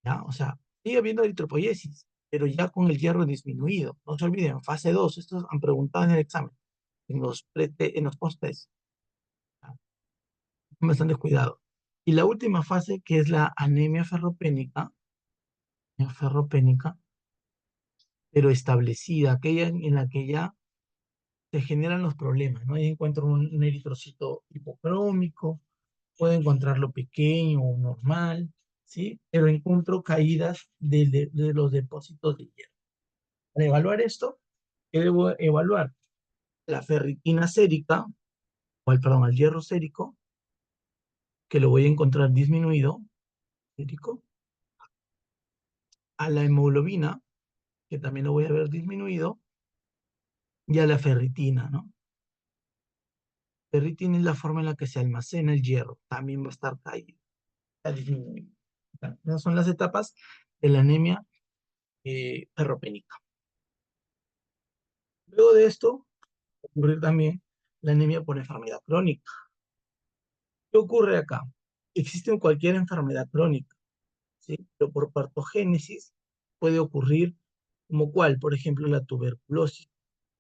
¿ya? O sea, sigue habiendo eritropoiesis, pero ya con el hierro disminuido. No se olviden, fase 2, estos han preguntado en el examen, en los post-test, ¿ya? Bastante cuidado. Y la última fase, que es la anemia ferropénica, pero establecida, aquella en la que ya se generan los problemas, ¿no? Ahí encuentro un eritrocito hipocrómico, puedo encontrarlo pequeño o normal, ¿sí? Pero encuentro caídas de los depósitos de hierro. Para evaluar esto, ¿qué debo evaluar? La ferritina sérica, perdón, al hierro sérico, que lo voy a encontrar disminuido, sérico, a la hemoglobina, que también lo voy a ver disminuido, y a la ferritina, ¿no? Ferritina es la forma en la que se almacena el hierro, también va a estar caído, está disminuido. Esas son las etapas de la anemia ferropénica. Luego de esto, ocurrir también la anemia por enfermedad crónica. ¿Qué ocurre acá? Existe cualquier enfermedad crónica, ¿sí? Pero por partogénesis puede ocurrir como cuál, por ejemplo, la tuberculosis,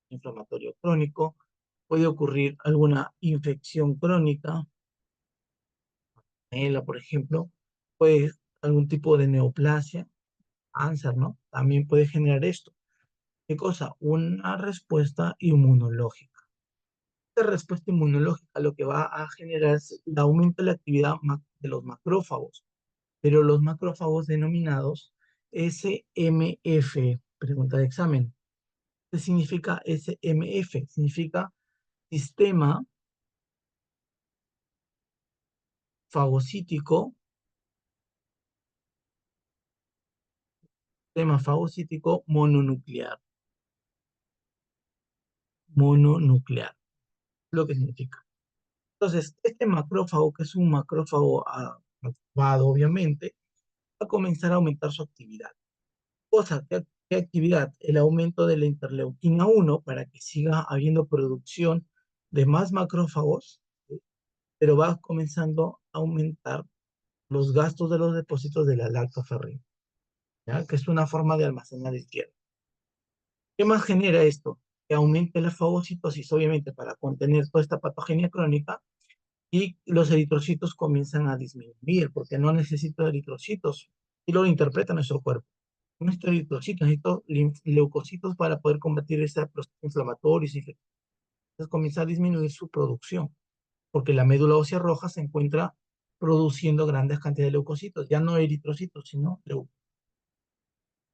inflamatorio crónico, puede ocurrir alguna infección crónica, por ejemplo, puede algún tipo de neoplasia, cáncer, ¿no? También puede generar esto. ¿Qué cosa? Una respuesta inmunológica. Esta respuesta inmunológica lo que va a generar es el aumento de la actividad de los macrófagos, pero los macrófagos denominados SMF, pregunta de examen. ¿Qué significa SMF? Significa sistema fagocítico, sistema fagocítico mononuclear. Mononuclear, lo que significa. Entonces, este macrófago, que es un macrófago activado, obviamente, va a comenzar a aumentar su actividad. ¿Qué actividad? El aumento de la interleuquina 1 para que siga habiendo producción de más macrófagos, ¿sí? Pero va comenzando a aumentar los gastos de los depósitos de la lactoferrina, ¿ya? Que es una forma de almacenar el hierro. ¿Qué más genera esto? Que aumente la fagocitosis, obviamente, para contener toda esta patogenia crónica, y los eritrocitos comienzan a disminuir porque no necesito eritrocitos y lo interpreta nuestro cuerpo. No necesito eritrocitos, necesito leucocitos para poder combatir ese proceso inflamatorio. Entonces comienza a disminuir su producción, porque la médula ósea roja se encuentra produciendo grandes cantidades de leucocitos, ya no eritrocitos, sino leucocitos.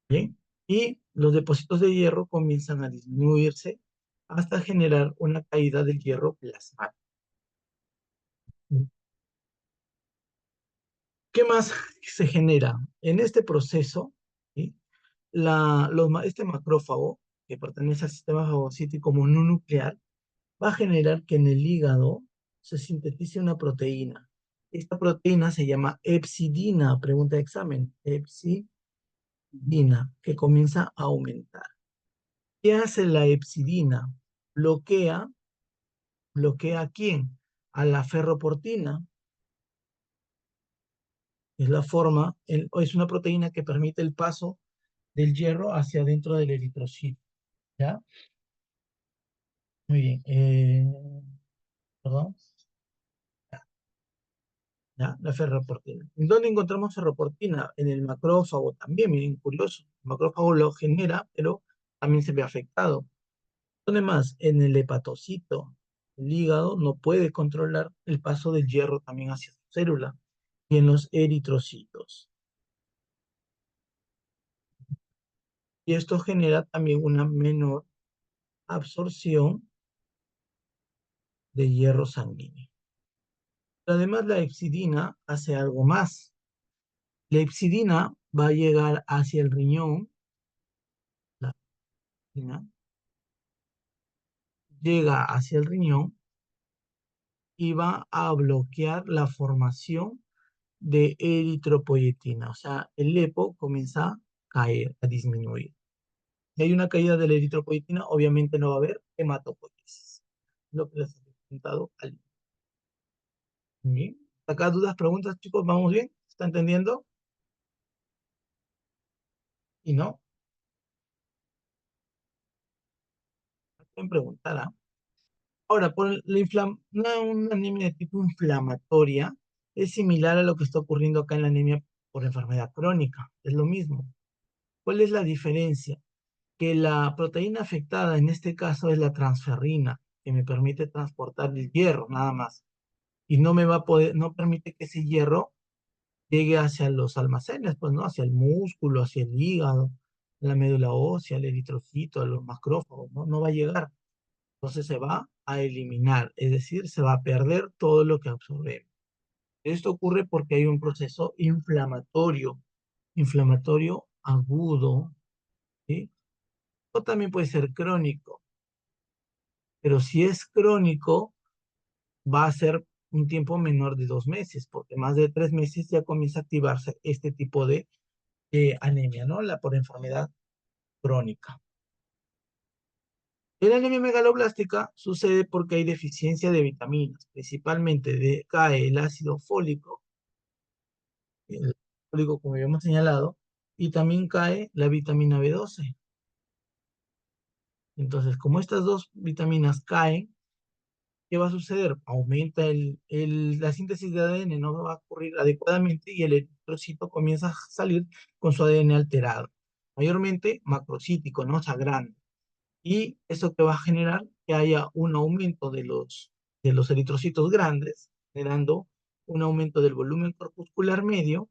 ¿Bien? Y los depósitos de hierro comienzan a disminuirse hasta generar una caída del hierro plasmático. ¿Qué más se genera? En este proceso, ¿sí? Este macrófago, que pertenece al sistema fagocítico mononuclear, va a generar que en el hígado se sintetice una proteína. Esta proteína se llama hepcidina, pregunta de examen, hepcidina, que comienza a aumentar. ¿Qué hace la hepcidina? Bloquea, ¿bloquea a quién? A la ferroportina. Es la forma, es una proteína que permite el paso del hierro hacia adentro del eritrocito. ¿Ya? Muy bien. Perdón. ¿Ya? La ferroportina. ¿En dónde encontramos ferroportina? En el macrófago también, miren, curioso. El macrófago lo genera, pero también se ve afectado. ¿Dónde más? En el hepatocito. El hígado no puede controlar el paso del hierro también hacia su célula. Y en los eritrocitos. Y esto genera también una menor absorción de hierro sanguíneo. Además, la hepcidina hace algo más. La hepcidina va a llegar hacia el riñón, la hepcidina llega hacia el riñón y va a bloquear la formación de eritropoyetina. O sea, el EPO comienza a caer, a disminuir. Si hay una caída de la eritropoyetina, obviamente no va a haber hematopoiesis. Lo que les he comentado al inicio. Bien. Acá dudas, preguntas, chicos, ¿vamos bien? ¿Se está entendiendo? Y no, pueden preguntar, ¿ah? Ahora, por una anemia de tipo inflamatoria es similar a lo que está ocurriendo acá en la anemia por enfermedad crónica. Es lo mismo. ¿Cuál es la diferencia? Que la proteína afectada en este caso es la transferrina, que me permite transportar el hierro, nada más. Y no me va a poder, no permite que ese hierro llegue hacia los almacenes, pues, ¿no? Hacia el músculo, hacia el hígado, la médula ósea, el eritrocito, los macrófagos, ¿no? No va a llegar. Entonces se va a eliminar, es decir, se va a perder todo lo que absorbemos. Esto ocurre porque hay un proceso inflamatorio agudo, ¿sí? O también puede ser crónico, pero si es crónico, va a ser un tiempo menor de 2 meses, porque más de 3 meses ya comienza a activarse este tipo de anemia, ¿no? La por enfermedad crónica. La anemia megaloblástica sucede porque hay deficiencia de vitaminas, principalmente cae el ácido fólico, el fólico como ya hemos señalado, y también cae la vitamina B12. Entonces, como estas dos vitaminas caen, ¿qué va a suceder? Aumenta la síntesis de ADN, no va a ocurrir adecuadamente y el eritrocito comienza a salir con su ADN alterado, mayormente macrocítico, ¿no? O sea, grande. Y eso que va a generar que haya un aumento de los eritrocitos grandes, generando un aumento del volumen corpuscular medio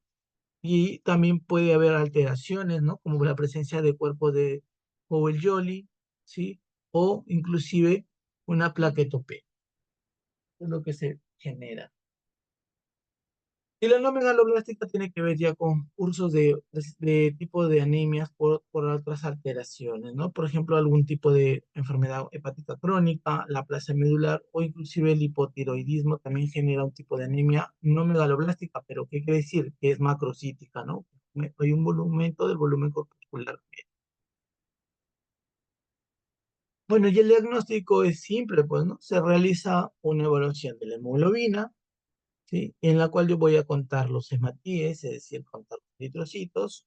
y también puede haber alteraciones, ¿no? Como la presencia de cuerpos de Powell-Jolly, ¿sí? O inclusive una plaquetopenia. Es lo que se genera. Y la no megaloblástica tiene que ver ya con cursos de tipo de anemias por otras alteraciones, ¿no? Por ejemplo, algún tipo de enfermedad hepática crónica, la aplasia medular o inclusive el hipotiroidismo también genera un tipo de anemia no megaloblástica, pero ¿qué quiere decir? Que es macrocítica, ¿no? Hay un aumento del volumen corpuscular. Bueno, y el diagnóstico es simple, pues, ¿no? Se realiza una evaluación de la hemoglobina, ¿sí? En la cual yo voy a contar los hematíes, es decir, contar los eritrocitos,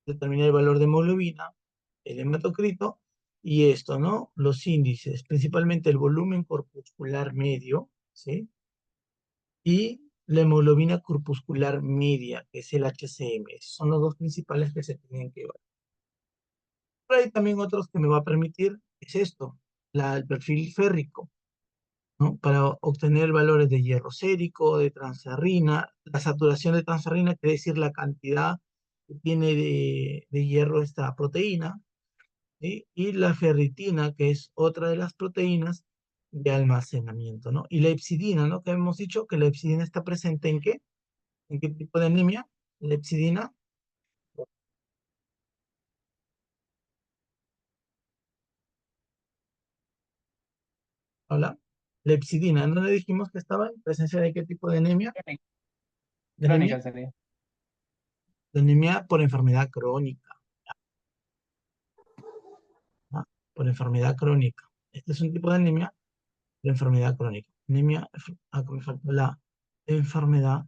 determinar el valor de hemoglobina, el hematocrito, y esto, ¿no? Los índices, principalmente el volumen corpuscular medio, ¿sí? Y la hemoglobina corpuscular media, que es el HCM. Esos son los dos principales que se tienen que evaluar. Pero hay también otros que me va a permitir, es esto, el perfil férrico, ¿no? Para obtener valores de hierro sérico, de transferrina. La saturación de transferrina quiere decir la cantidad que tiene de hierro esta proteína, ¿sí? Y la ferritina, que es otra de las proteínas de almacenamiento, ¿no? Y la hepcidina, ¿no? Que hemos dicho que la hepcidina está presente ¿en qué? ¿En qué tipo de anemia? La hepcidina, hola. La hepcidina, ¿no le dijimos que estaba en presencia de qué tipo de anemia? ¿De anemia? Crónica sería. De anemia por enfermedad crónica, ¿no? Por enfermedad crónica. Este es un tipo de anemia de enfermedad crónica. Anemia, me faltó la enfermedad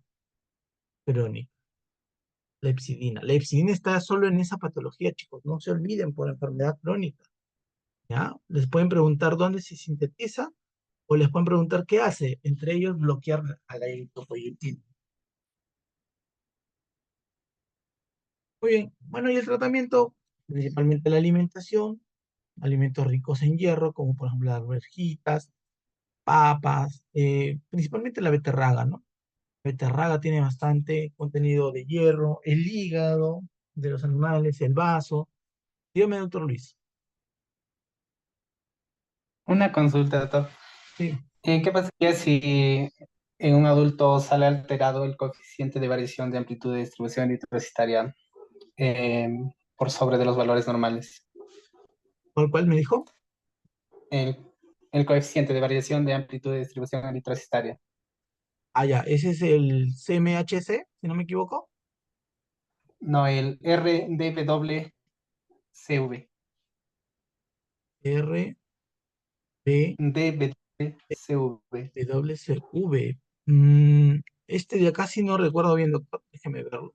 crónica. La hepcidina. La hepcidina está solo en esa patología, chicos. No se olviden por enfermedad crónica. ¿Ya? Les pueden preguntar dónde se sintetiza o les pueden preguntar qué hace. Entre ellos, bloquear a la eritropoyetina. Muy bien. Bueno, y el tratamiento, principalmente la alimentación, alimentos ricos en hierro, como por ejemplo las verjitas, papas, principalmente la beterraga, ¿no? La beterraga tiene bastante contenido de hierro, el hígado de los animales, el vaso. Dígame, doctor Luis. Una consulta, doctor. Sí. ¿Qué pasaría si en un adulto sale alterado el coeficiente de variación de amplitud de distribución eritrocitaria eh, por sobre de los valores normales? ¿Cuál me dijo? El, el coeficiente de variación de amplitud de distribución eritrocitaria. Ah, ya, ese es el CMHC, si no me equivoco. No, el RDWCV. R, B, DWCV. W, C, V. Este de acá sí no recuerdo bien, doctor. Déjeme verlo.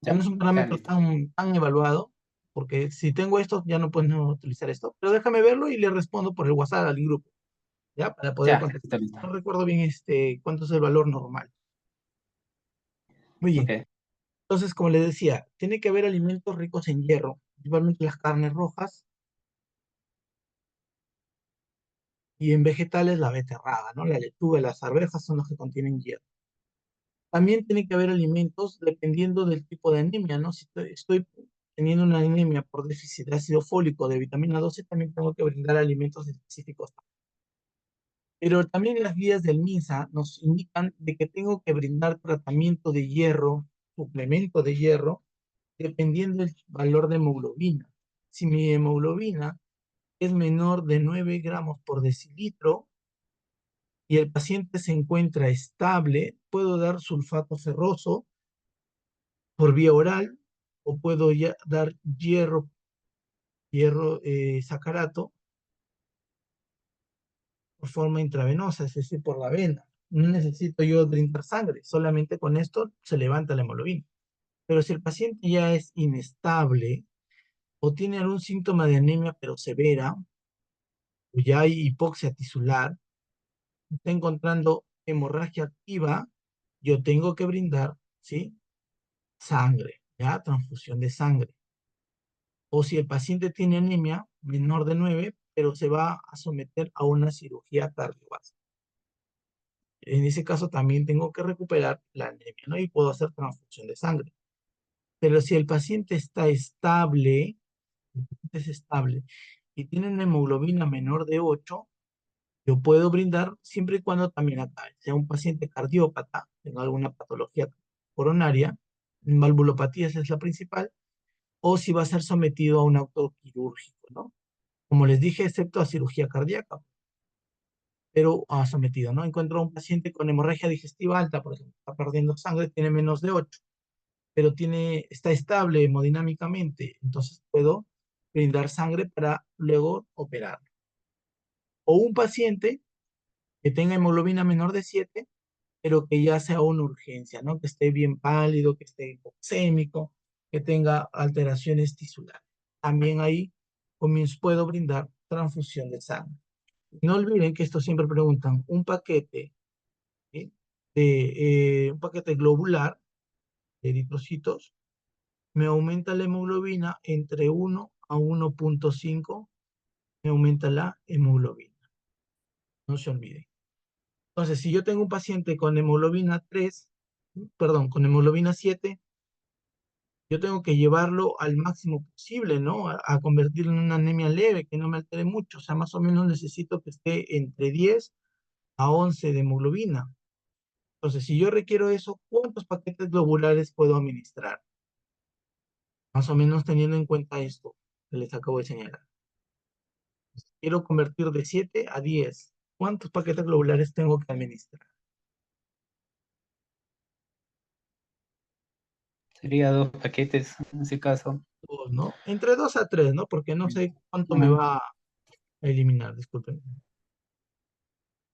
Ya no Ya, es un ya, parámetro listo. tan evaluado, porque si tengo esto, ya no puedo utilizar esto. Pero déjame verlo y le respondo por el WhatsApp al grupo, ¿ya? Para poder Ya, contestar. listo, listo. No recuerdo bien cuánto es el valor normal. Muy bien. Ok. Entonces, como les decía, tiene que haber alimentos ricos en hierro, principalmente las carnes rojas y en vegetales la beterraga, ¿no? La lechuga, las arvejas son los que contienen hierro. También tiene que haber alimentos dependiendo del tipo de anemia, ¿no? Si estoy teniendo una anemia por déficit de ácido fólico de vitamina 12, también tengo que brindar alimentos específicos. Pero también las guías del MINSA nos indican de que tengo que brindar tratamiento de hierro, suplemento de hierro, dependiendo del valor de hemoglobina. Si mi hemoglobina es menor de 9 gramos por decilitro y el paciente se encuentra estable, puedo dar sulfato ferroso por vía oral o puedo ya dar sacarato por forma intravenosa, es decir, por la vena. No necesito yo brindar sangre, solamente con esto se levanta la hemoglobina. Pero si el paciente ya es inestable o tiene algún síntoma de anemia pero severa, o ya hay hipoxia tisular, está encontrando hemorragia activa, yo tengo que brindar, ¿sí? Sangre, ¿ya? Transfusión de sangre. O si el paciente tiene anemia menor de 9, pero se va a someter a una cirugía cardiovascular. En ese caso también tengo que recuperar la anemia, ¿no? Y puedo hacer transfusión de sangre. Pero si el paciente está estable, es estable, y tiene una hemoglobina menor de 8, yo puedo brindar siempre y cuando también acá sea un paciente cardiópata, tenga alguna patología coronaria, valvulopatías es la principal, o si va a ser sometido a un auto quirúrgico, ¿no? Como les dije, excepto a cirugía cardíaca, pero sometido, ¿no? Encuentro a un paciente con hemorragia digestiva alta, por ejemplo, está perdiendo sangre, tiene menos de 8, pero está estable hemodinámicamente, entonces puedo brindar sangre para luego operar. O un paciente que tenga hemoglobina menor de 7, pero que ya sea una urgencia, ¿no? Que esté bien pálido, que esté hipoxémico, que tenga alteraciones tisulares. También ahí puedo brindar transfusión de sangre. No olviden que esto siempre preguntan, un paquete, ¿sí? Un paquete globular de eritrocitos me aumenta la hemoglobina entre 1 a 1.5 me aumenta la hemoglobina. No se olvide. Entonces, si yo tengo un paciente con hemoglobina 3, perdón, con hemoglobina 7, yo tengo que llevarlo al máximo posible, ¿no? A convertirlo en una anemia leve, que no me altere mucho. O sea, más o menos necesito que esté entre 10 a 11 de hemoglobina. Entonces, si yo requiero eso, ¿cuántos paquetes globulares puedo administrar? Más o menos teniendo en cuenta esto que les acabo de señalar. Quiero convertir de 7 a 10. ¿Cuántos paquetes globulares tengo que administrar? Sería 2 paquetes en ese caso. Dos, ¿no? Entre 2 a 3, ¿no? Porque no sé cuánto me Mm, va a eliminar, disculpen.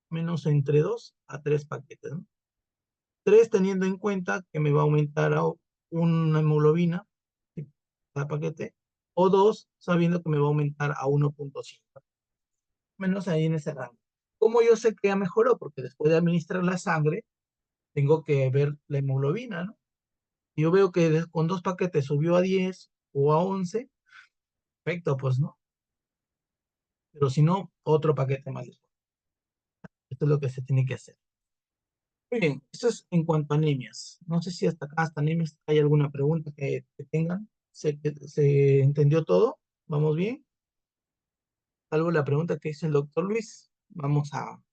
Menos entre 2 a 3 paquetes, ¿no? 3 teniendo en cuenta que me va a aumentar a una hemoglobina, ¿sí? Cada paquete, o 2 sabiendo que me va a aumentar a 1.5, menos ahí en ese rango. ¿Cómo yo sé que ya mejoró? Porque después de administrar la sangre, tengo que ver la hemoglobina, ¿no? Si yo veo que con 2 paquetes subió a 10 o a 11, perfecto, pues no. Pero si no, otro paquete más después. Esto es lo que se tiene que hacer. Muy bien, esto es en cuanto a anemias. No sé si hasta acá, hasta anemias, hay alguna pregunta que tengan. ¿Se entendió todo? ¿Vamos bien? Salvo la pregunta que hizo el doctor Luis. Vamos a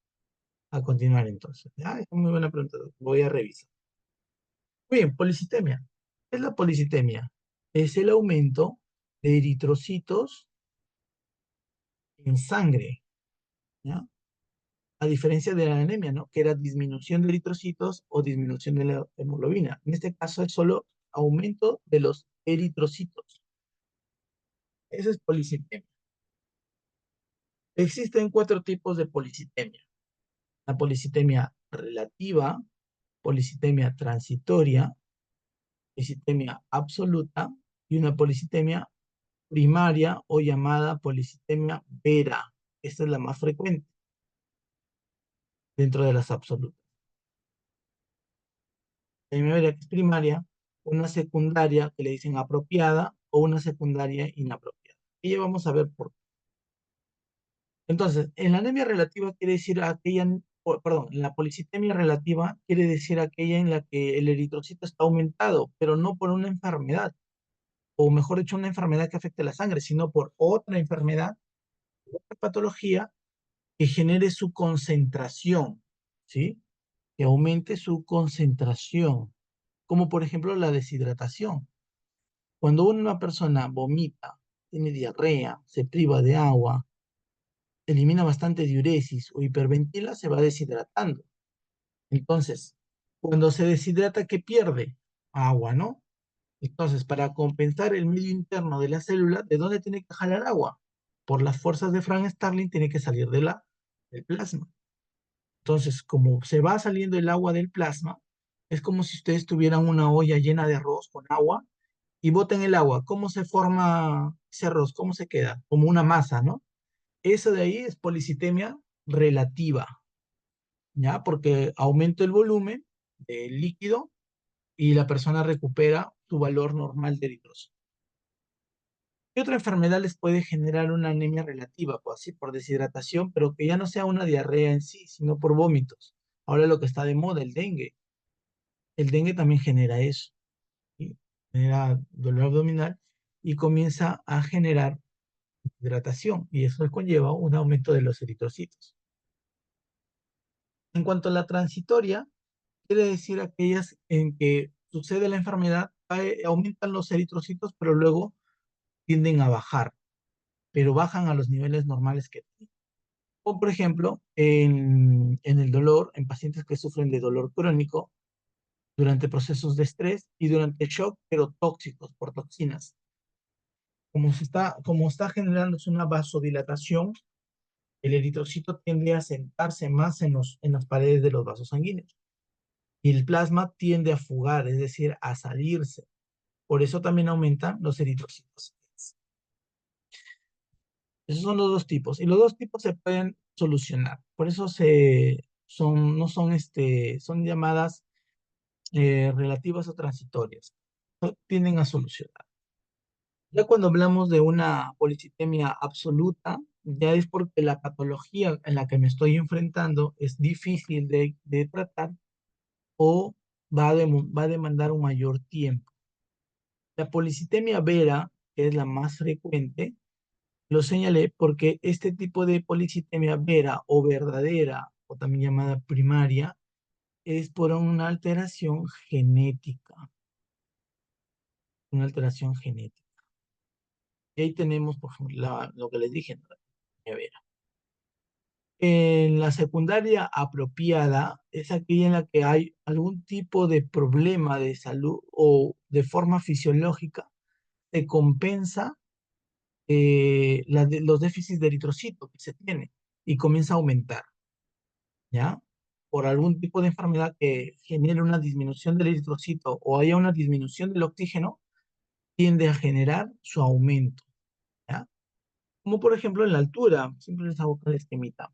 continuar entonces. Ah, es muy buena pregunta. Voy a revisar. Muy bien, policitemia. ¿Qué es la policitemia? Es el aumento de eritrocitos en sangre, ¿ya? A diferencia de la anemia, ¿no? Que era disminución de eritrocitos o disminución de la hemoglobina. En este caso es solo aumento de los eritrocitos. Eso es policitemia. Existen 4 tipos de policitemia. La policitemia relativa, policitemia transitoria, policitemia absoluta y una policitemia primaria o llamada policitemia vera. Esta es la más frecuente dentro de las absolutas. Primera que es primaria, una secundaria que le dicen apropiada o una secundaria inapropiada. Y ya vamos a ver por qué. Entonces, en la anemia relativa quiere decir aquella, perdón, en la policitemia relativa quiere decir aquella en la que el eritrocito está aumentado, pero no por una enfermedad, o mejor dicho, una enfermedad que afecte la sangre, sino por otra enfermedad, otra patología que genere su concentración, ¿sí? Que aumente su concentración, como por ejemplo la deshidratación. Cuando una persona vomita, tiene diarrea, se priva de agua, elimina bastante diuresis o hiperventila, se va deshidratando. Entonces, cuando se deshidrata, ¿qué pierde? Agua, ¿no? Entonces, para compensar el medio interno de la célula, ¿de dónde tiene que jalar agua? Por las fuerzas de Frank Starling tiene que salir del plasma. Entonces, como se va saliendo el agua del plasma, es como si ustedes tuvieran una olla llena de arroz con agua y boten el agua. ¿Cómo se forma ese arroz? ¿Cómo se queda? Como una masa, ¿no? Eso de ahí es policitemia relativa, ¿ya? Porque aumenta el volumen del líquido y la persona recupera su valor normal de eritrocito. ¿Qué otra enfermedad les puede generar una anemia relativa? Pues así, por deshidratación, pero que ya no sea una diarrea en sí, sino por vómitos. Ahora lo que está de moda, el dengue. El dengue también genera eso, ¿sí? Genera dolor abdominal y comienza a generar hidratación y eso conlleva un aumento de los eritrocitos. En cuanto a la transitoria, quiere decir aquellas en que sucede la enfermedad, aumentan los eritrocitos, pero luego tienden a bajar, pero bajan a los niveles normales que tienen. O por ejemplo, en el dolor, en pacientes que sufren de dolor crónico, durante procesos de estrés y durante shock, pero tóxicos por toxinas. Como está generándose una vasodilatación, el eritrocito tiende a sentarse más en las paredes de los vasos sanguíneos. Y el plasma tiende a fugar, es decir, a salirse. Por eso también aumentan los eritrocitos. Esos son los dos tipos. Y los dos tipos se pueden solucionar. Por eso no son, son llamadas relativas o transitorias. Tienden a solucionar. Ya cuando hablamos de una policitemia absoluta, ya es porque la patología en la que me estoy enfrentando es difícil de tratar o va a demandar un mayor tiempo. La policitemia vera, que es la más frecuente, lo señalé porque este tipo de policitemia vera o verdadera, o también llamada primaria, es por una alteración genética. Y ahí tenemos, por ejemplo, lo que les dije, ¿no? La policitemia vera. En la secundaria apropiada es aquella en la que hay algún tipo de problema de salud o de forma fisiológica, se compensa los déficits de eritrocito que se tiene y comienza a aumentar, ¿ya? Por algún tipo de enfermedad que genere una disminución del eritrocito o haya una disminución del oxígeno, tiende a generar su aumento, ¿ya? Como por ejemplo en la altura, siempre les hago cada esquemita.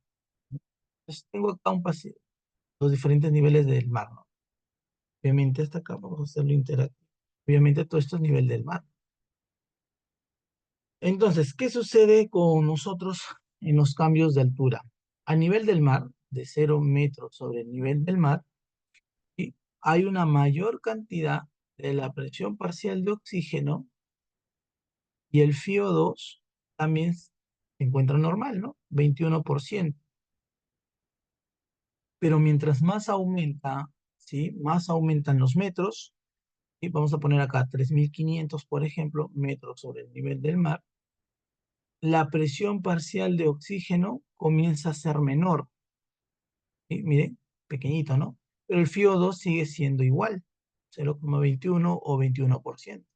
Entonces, tengo acá un paciente, los diferentes niveles del mar, ¿no? Obviamente hasta acá vamos a hacerlo interactivo. Obviamente todo esto es nivel del mar. Entonces, ¿qué sucede con nosotros en los cambios de altura? A nivel del mar, de 0 metros sobre el nivel del mar, ¿sí? Hay una mayor cantidad de la presión parcial de oxígeno y el FiO2 también se encuentra normal, ¿no? 21%. Pero mientras más aumenta, ¿sí? Más aumentan los metros, y vamos a poner acá 3.500, por ejemplo, metros sobre el nivel del mar, la presión parcial de oxígeno comienza a ser menor. ¿Sí? Miren, pequeñito, ¿no? Pero el FiO2 sigue siendo igual, 0,21 o 21%.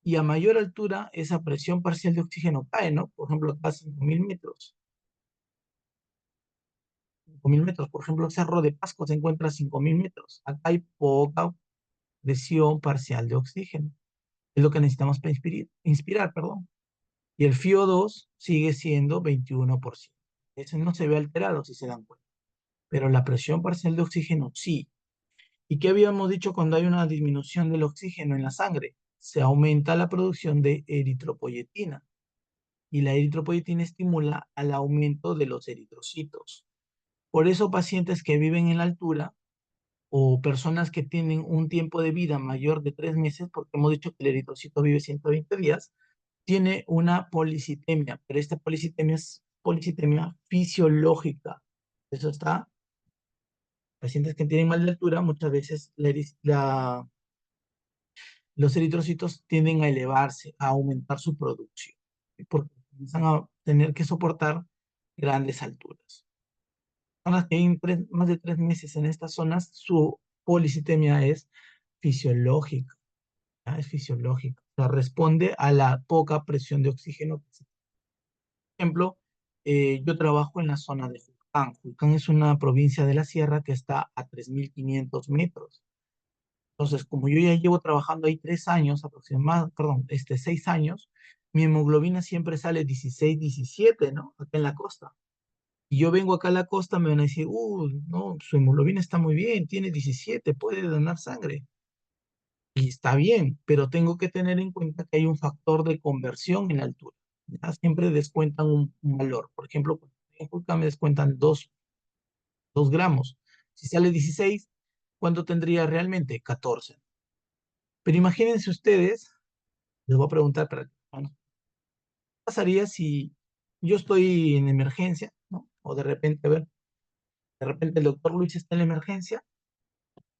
Y a mayor altura, esa presión parcial de oxígeno cae, ¿no? Por ejemplo, acá 5.000 metros. 5.000 metros, por ejemplo, el Cerro de Pasco se encuentra a 5.000 metros. Acá hay poca presión parcial de oxígeno. Es lo que necesitamos para inspirar, perdón. Y el FiO2 sigue siendo 21%. Ese no se ve alterado, si se dan cuenta. Pero la presión parcial de oxígeno sí. ¿Y qué habíamos dicho cuando hay una disminución del oxígeno en la sangre? Se aumenta la producción de eritropoyetina. Y la eritropoyetina estimula al aumento de los eritrocitos. Por eso pacientes que viven en la altura o personas que tienen un tiempo de vida mayor de 3 meses, porque hemos dicho que el eritrocito vive 120 días, tiene una policitemia, pero esta policitemia es policitemia fisiológica. Eso está, pacientes que tienen mal de altura, muchas veces los eritrocitos tienden a elevarse, a aumentar su producción, porque comienzan a tener que soportar grandes alturas. Personas que viven más de 3 meses en estas zonas, su policitemia es fisiológica, ¿ya? Es fisiológica. O sea, responde a la poca presión de oxígeno que se ejemplo, yo trabajo en la zona de Julcán. Julcán es una provincia de la sierra que está a 3.500 metros. Entonces, como yo ya llevo trabajando ahí 3 años aproximadamente, perdón, 6 años, mi hemoglobina siempre sale 16, 17, ¿no? Acá en la costa. Y yo vengo acá a la costa, me van a decir, no, su hemoglobina está muy bien, tiene 17, puede donar sangre. Y está bien, pero tengo que tener en cuenta que hay un factor de conversión en la altura. Ya siempre descuentan un valor. Por ejemplo, en Julca me descuentan 2 gramos. Si sale 16, ¿cuánto tendría realmente? 14. Pero imagínense ustedes, les voy a preguntar, bueno, ¿qué pasaría si yo estoy en emergencia, ¿no? O de repente, a ver, de repente el doctor Luis está en la emergencia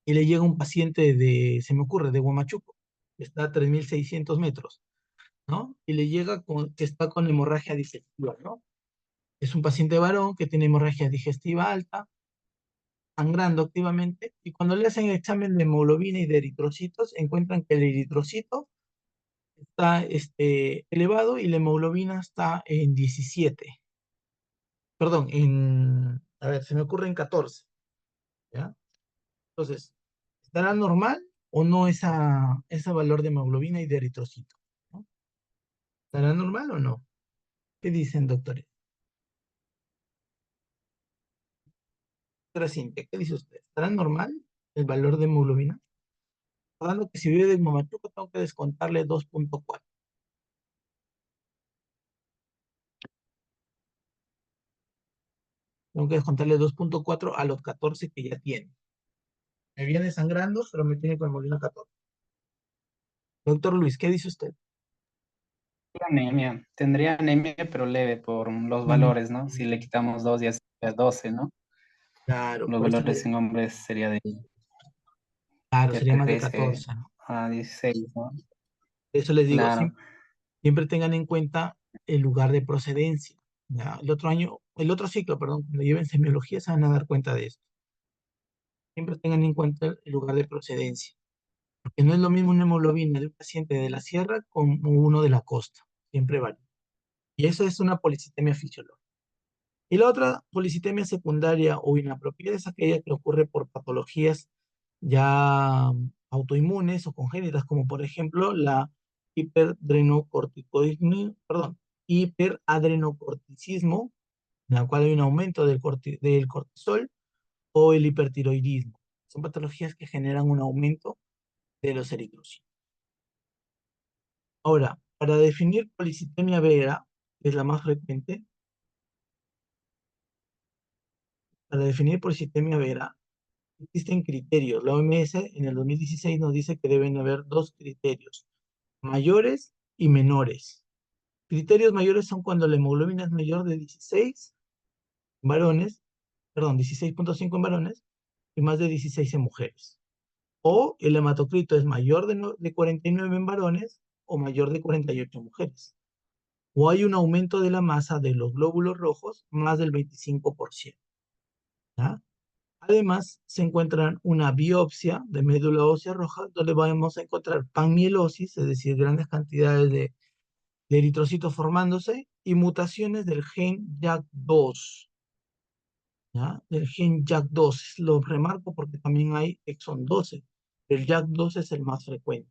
y le llega un paciente se me ocurre, de Huamachuco, que está a 3.600 metros, ¿no? Y le llega que está con hemorragia digestiva, ¿no? Es un paciente varón que tiene hemorragia digestiva alta, sangrando activamente, y cuando le hacen el examen de hemoglobina y de eritrocitos, encuentran que el eritrocito está elevado y la hemoglobina está en 17. Perdón, a ver, se me ocurre en 14, ¿ya? Entonces, ¿estará normal o no ese valor de hemoglobina y de eritrocito? ¿No? ¿Estará normal o no? ¿Qué dicen, doctores? Doctora Cintia, ¿qué dice usted? ¿Estará normal el valor de hemoglobina? Recordando que si vive de Momachuco tengo que descontarle 2,4. Tengo que descontarle 2.4 a los 14 que ya tiene. Me viene sangrando, pero me tiene con hemoglobina 14. Doctor Luis, ¿qué dice usted? Anemia. Tendría anemia, pero leve por los valores, ¿no? Si le quitamos 2 ya sería 12, ¿no? Claro, Los por eso valores en hombres sería claro, de sería más de 13 14, ¿no? a 16, ¿no? Por eso les digo, Claro. siempre tengan en cuenta el lugar de procedencia. ¿Ya? El otro ciclo, perdón, cuando lleven semiología se van a dar cuenta de esto. Siempre tengan en cuenta el lugar de procedencia, porque no es lo mismo una hemoglobina de un paciente de la sierra como uno de la costa. Siempre vale. Y eso es una policitemia fisiológica. Y la otra policitemia secundaria o inapropiada es aquella que ocurre por patologías ya autoinmunes o congénitas, como por ejemplo la hiperdrenocorticoidismo, perdón, hiperadrenocorticismo, en la cual hay un aumento del cortisol, o el hipertiroidismo. Son patologías que generan un aumento de los eritrocitos. Ahora, para definir policitemia vera, que es la más frecuente, para definir policitemia vera, existen criterios. La OMS en el 2016 nos dice que deben haber dos criterios, mayores y menores. Criterios mayores son cuando la hemoglobina es mayor de 16 varones, perdón, 16.5 en varones y más de 16 en mujeres. O el hematocrito es mayor de 49 en varones o mayor de 48 en mujeres. O hay un aumento de la masa de los glóbulos rojos más del 25%. ¿Ya? Además, se encuentra una biopsia de médula ósea roja donde vamos a encontrar panmielosis, es decir, grandes cantidades de eritrocitos formándose y mutaciones del gen JAK2, ¿ya? Del gen JAK2. Lo remarco porque también hay exon 12. El JAK2 es el más frecuente.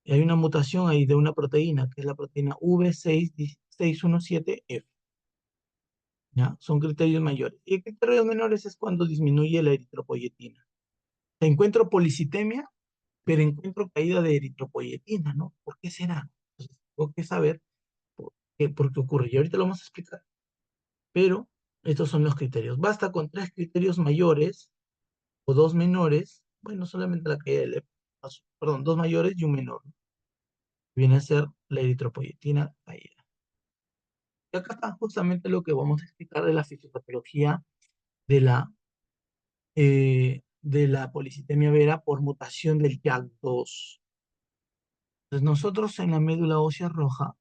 Y hay una mutación ahí de una proteína, que es la proteína V617F. ¿Ya? Son criterios mayores. Y criterios menores es cuando disminuye la eritropoyetina. Encuentro policitemia, pero encuentro caída de eritropoyetina, ¿no? ¿Por qué será? Entonces, tengo que saber por qué ocurre. Y ahorita lo vamos a explicar. Pero estos son los criterios. Basta con tres criterios mayores o dos menores. Bueno, solamente la caída del perdón, dos mayores y un menor. Viene a ser la eritropoyetina caída. Y acá está justamente lo que vamos a explicar de la fisiopatología de la policitemia vera por mutación del JAK2. Entonces nosotros en la médula ósea roja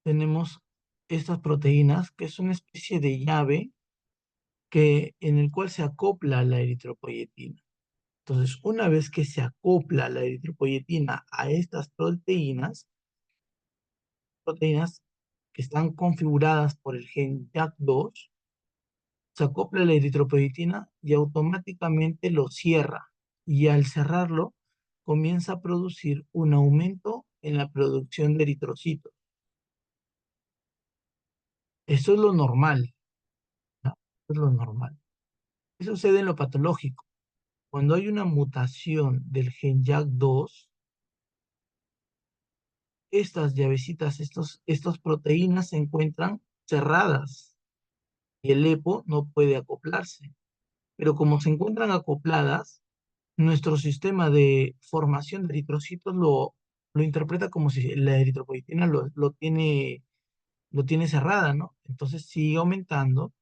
tenemos estas proteínas que es una especie de llave en el cual se acopla la eritropoyetina. Entonces, una vez que se acopla la eritropoyetina a estas proteínas que están configuradas por el gen JAK2, se acopla la eritropoyetina y automáticamente lo cierra. Y al cerrarlo, comienza a producir un aumento en la producción de eritrocitos. Eso es lo normal, ¿no? Eso es lo normal. Eso sucede en lo patológico. Cuando hay una mutación del gen JAK2, estas llavecitas, estos proteínas se encuentran cerradas y el EPO no puede acoplarse. Pero como se encuentran acopladas, nuestro sistema de formación de eritrocitos lo interpreta como si la eritropoyetina lo tiene cerrada, ¿no? Entonces sigue aumentando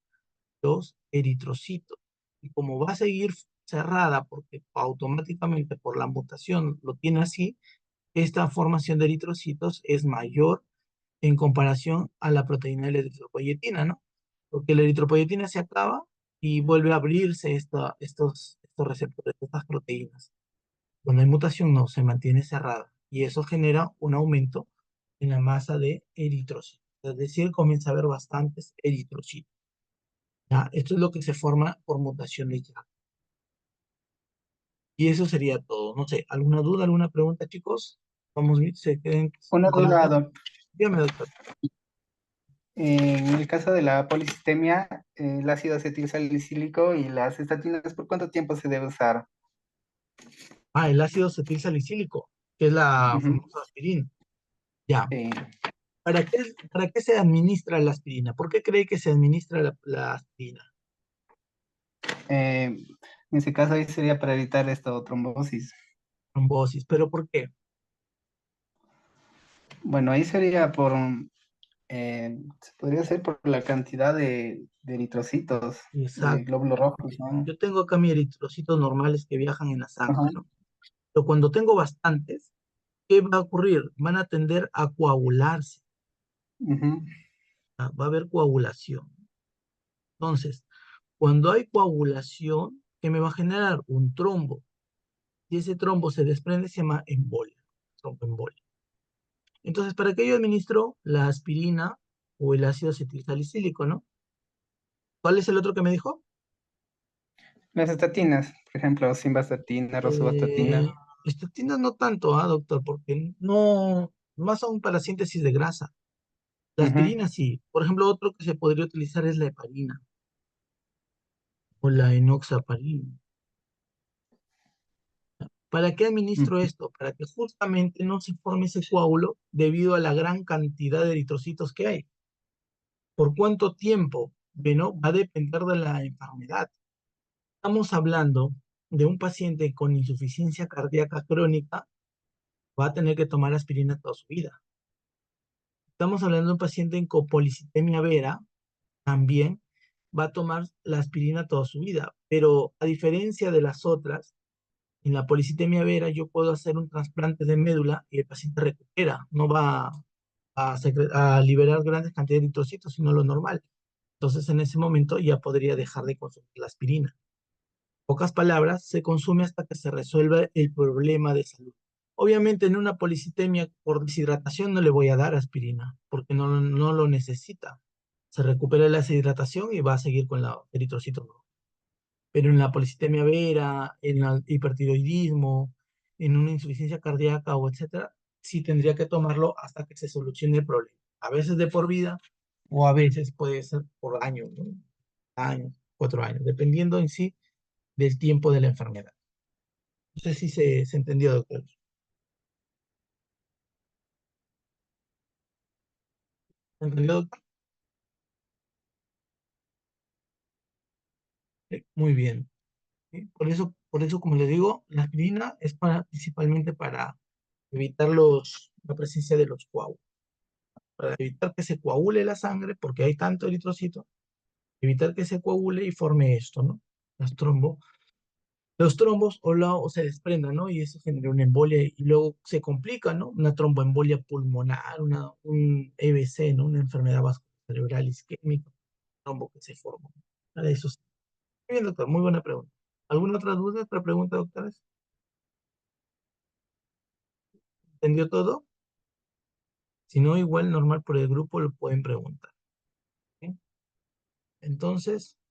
los eritrocitos. Y como va a seguir cerrada porque automáticamente por la mutación lo tiene así, esta formación de eritrocitos es mayor en comparación a la proteína de la eritropoyetina, ¿no? Porque la eritropoyetina se acaba y vuelve a abrirse estos receptores, estas proteínas. Cuando hay mutación no, se mantiene cerrada y eso genera un aumento en la masa de eritrocitos. Es decir, comienza a haber bastantes eritrocitos. ¿Ya? Esto es lo que se forma por mutación de JAK. Y eso sería todo. No sé, ¿alguna duda, alguna pregunta, chicos? Vamos, se queden Una sin duda, comentarios. doc. Dígame, doctor. En el caso de la policitemia, el ácido acetilsalicílico y las estatinas, ¿por cuánto tiempo se debe usar? El ácido acetil salicílico, que es la Ujú. famosa aspirina. Ya, Sí. para qué se administra la aspirina? ¿Por qué cree que se administra la aspirina? En ese caso ahí sería para evitar esto, trombosis. Trombosis. ¿Pero por qué? Bueno, ahí sería se podría ser por la cantidad de eritrocitos, de Exacto. glóbulos rojos, ¿no? Yo tengo acá mis eritrocitos normales que viajan en la sangre, Ajá. ¿no? Pero cuando tengo bastantes, ¿qué va a ocurrir? Van a tender a coagularse. Ujú. Va a haber coagulación. Entonces, cuando hay coagulación, ¿qué me va a generar? Un trombo. Y ese trombo se desprende, se llama embolia, tromboembolia. Entonces, ¿para qué yo administro la aspirina o el ácido acetilsalicílico, no? ¿Cuál es el otro que me dijo? Las estatinas, por ejemplo, simvastatina, Eh, rosuvastatina. Estatinas no tanto, doctor, porque no, más son para síntesis de grasa. La Ujú, aspirina sí. Por ejemplo, otro que se podría utilizar es la heparina o la enoxaparina. ¿Para qué administro ujú. esto? Para que justamente no se forme ese coágulo debido a la gran cantidad de eritrocitos que hay. ¿Por cuánto tiempo? Bueno, va a depender de la enfermedad. Estamos hablando de un paciente con insuficiencia cardíaca crónica, va a tener que tomar aspirina toda su vida. Estamos hablando de un paciente en copolicitemia vera, también va a tomar la aspirina toda su vida. Pero a diferencia de las otras, en la policitemia vera yo puedo hacer un trasplante de médula y el paciente recupera, no va a liberar grandes cantidades de eritrocitos, sino lo normal. Entonces en ese momento ya podría dejar de consumir la aspirina. Pocas palabras, se consume hasta que se resuelva el problema de salud. Obviamente en una policitemia por deshidratación no le voy a dar aspirina, porque no lo necesita. Se recupera la deshidratación y va a seguir con la eritrocitos. Pero en la policitemia vera, en el hipertiroidismo, en una insuficiencia cardíaca o etcétera, sí tendría que tomarlo hasta que se solucione el problema. A veces de por vida o a veces puede ser por años, ¿no? Años, 4 años, dependiendo en sí del tiempo de la enfermedad. No sé si se entendió, doctor. ¿Se entendió, doctor? Muy bien. ¿Sí? Por eso, como les digo, la aspirina es principalmente para evitar la presencia de los coágulos, para evitar que se coagule la sangre, porque hay tanto eritrocito, evitar que se coagule y forme esto, ¿no? Los trombos. Los trombos o se desprendan, ¿no? Y eso genera una embolia y luego se complica, ¿no? Una tromboembolia pulmonar, un EBC, ¿no? Una enfermedad vascular cerebral isquémica, trombo que se forma. Para eso sí. Muy bien, doctor, muy buena pregunta. ¿Alguna otra duda, otra pregunta, doctores? ¿Entendió todo? Si no, igual normal por el grupo lo pueden preguntar. ¿Sí? Entonces,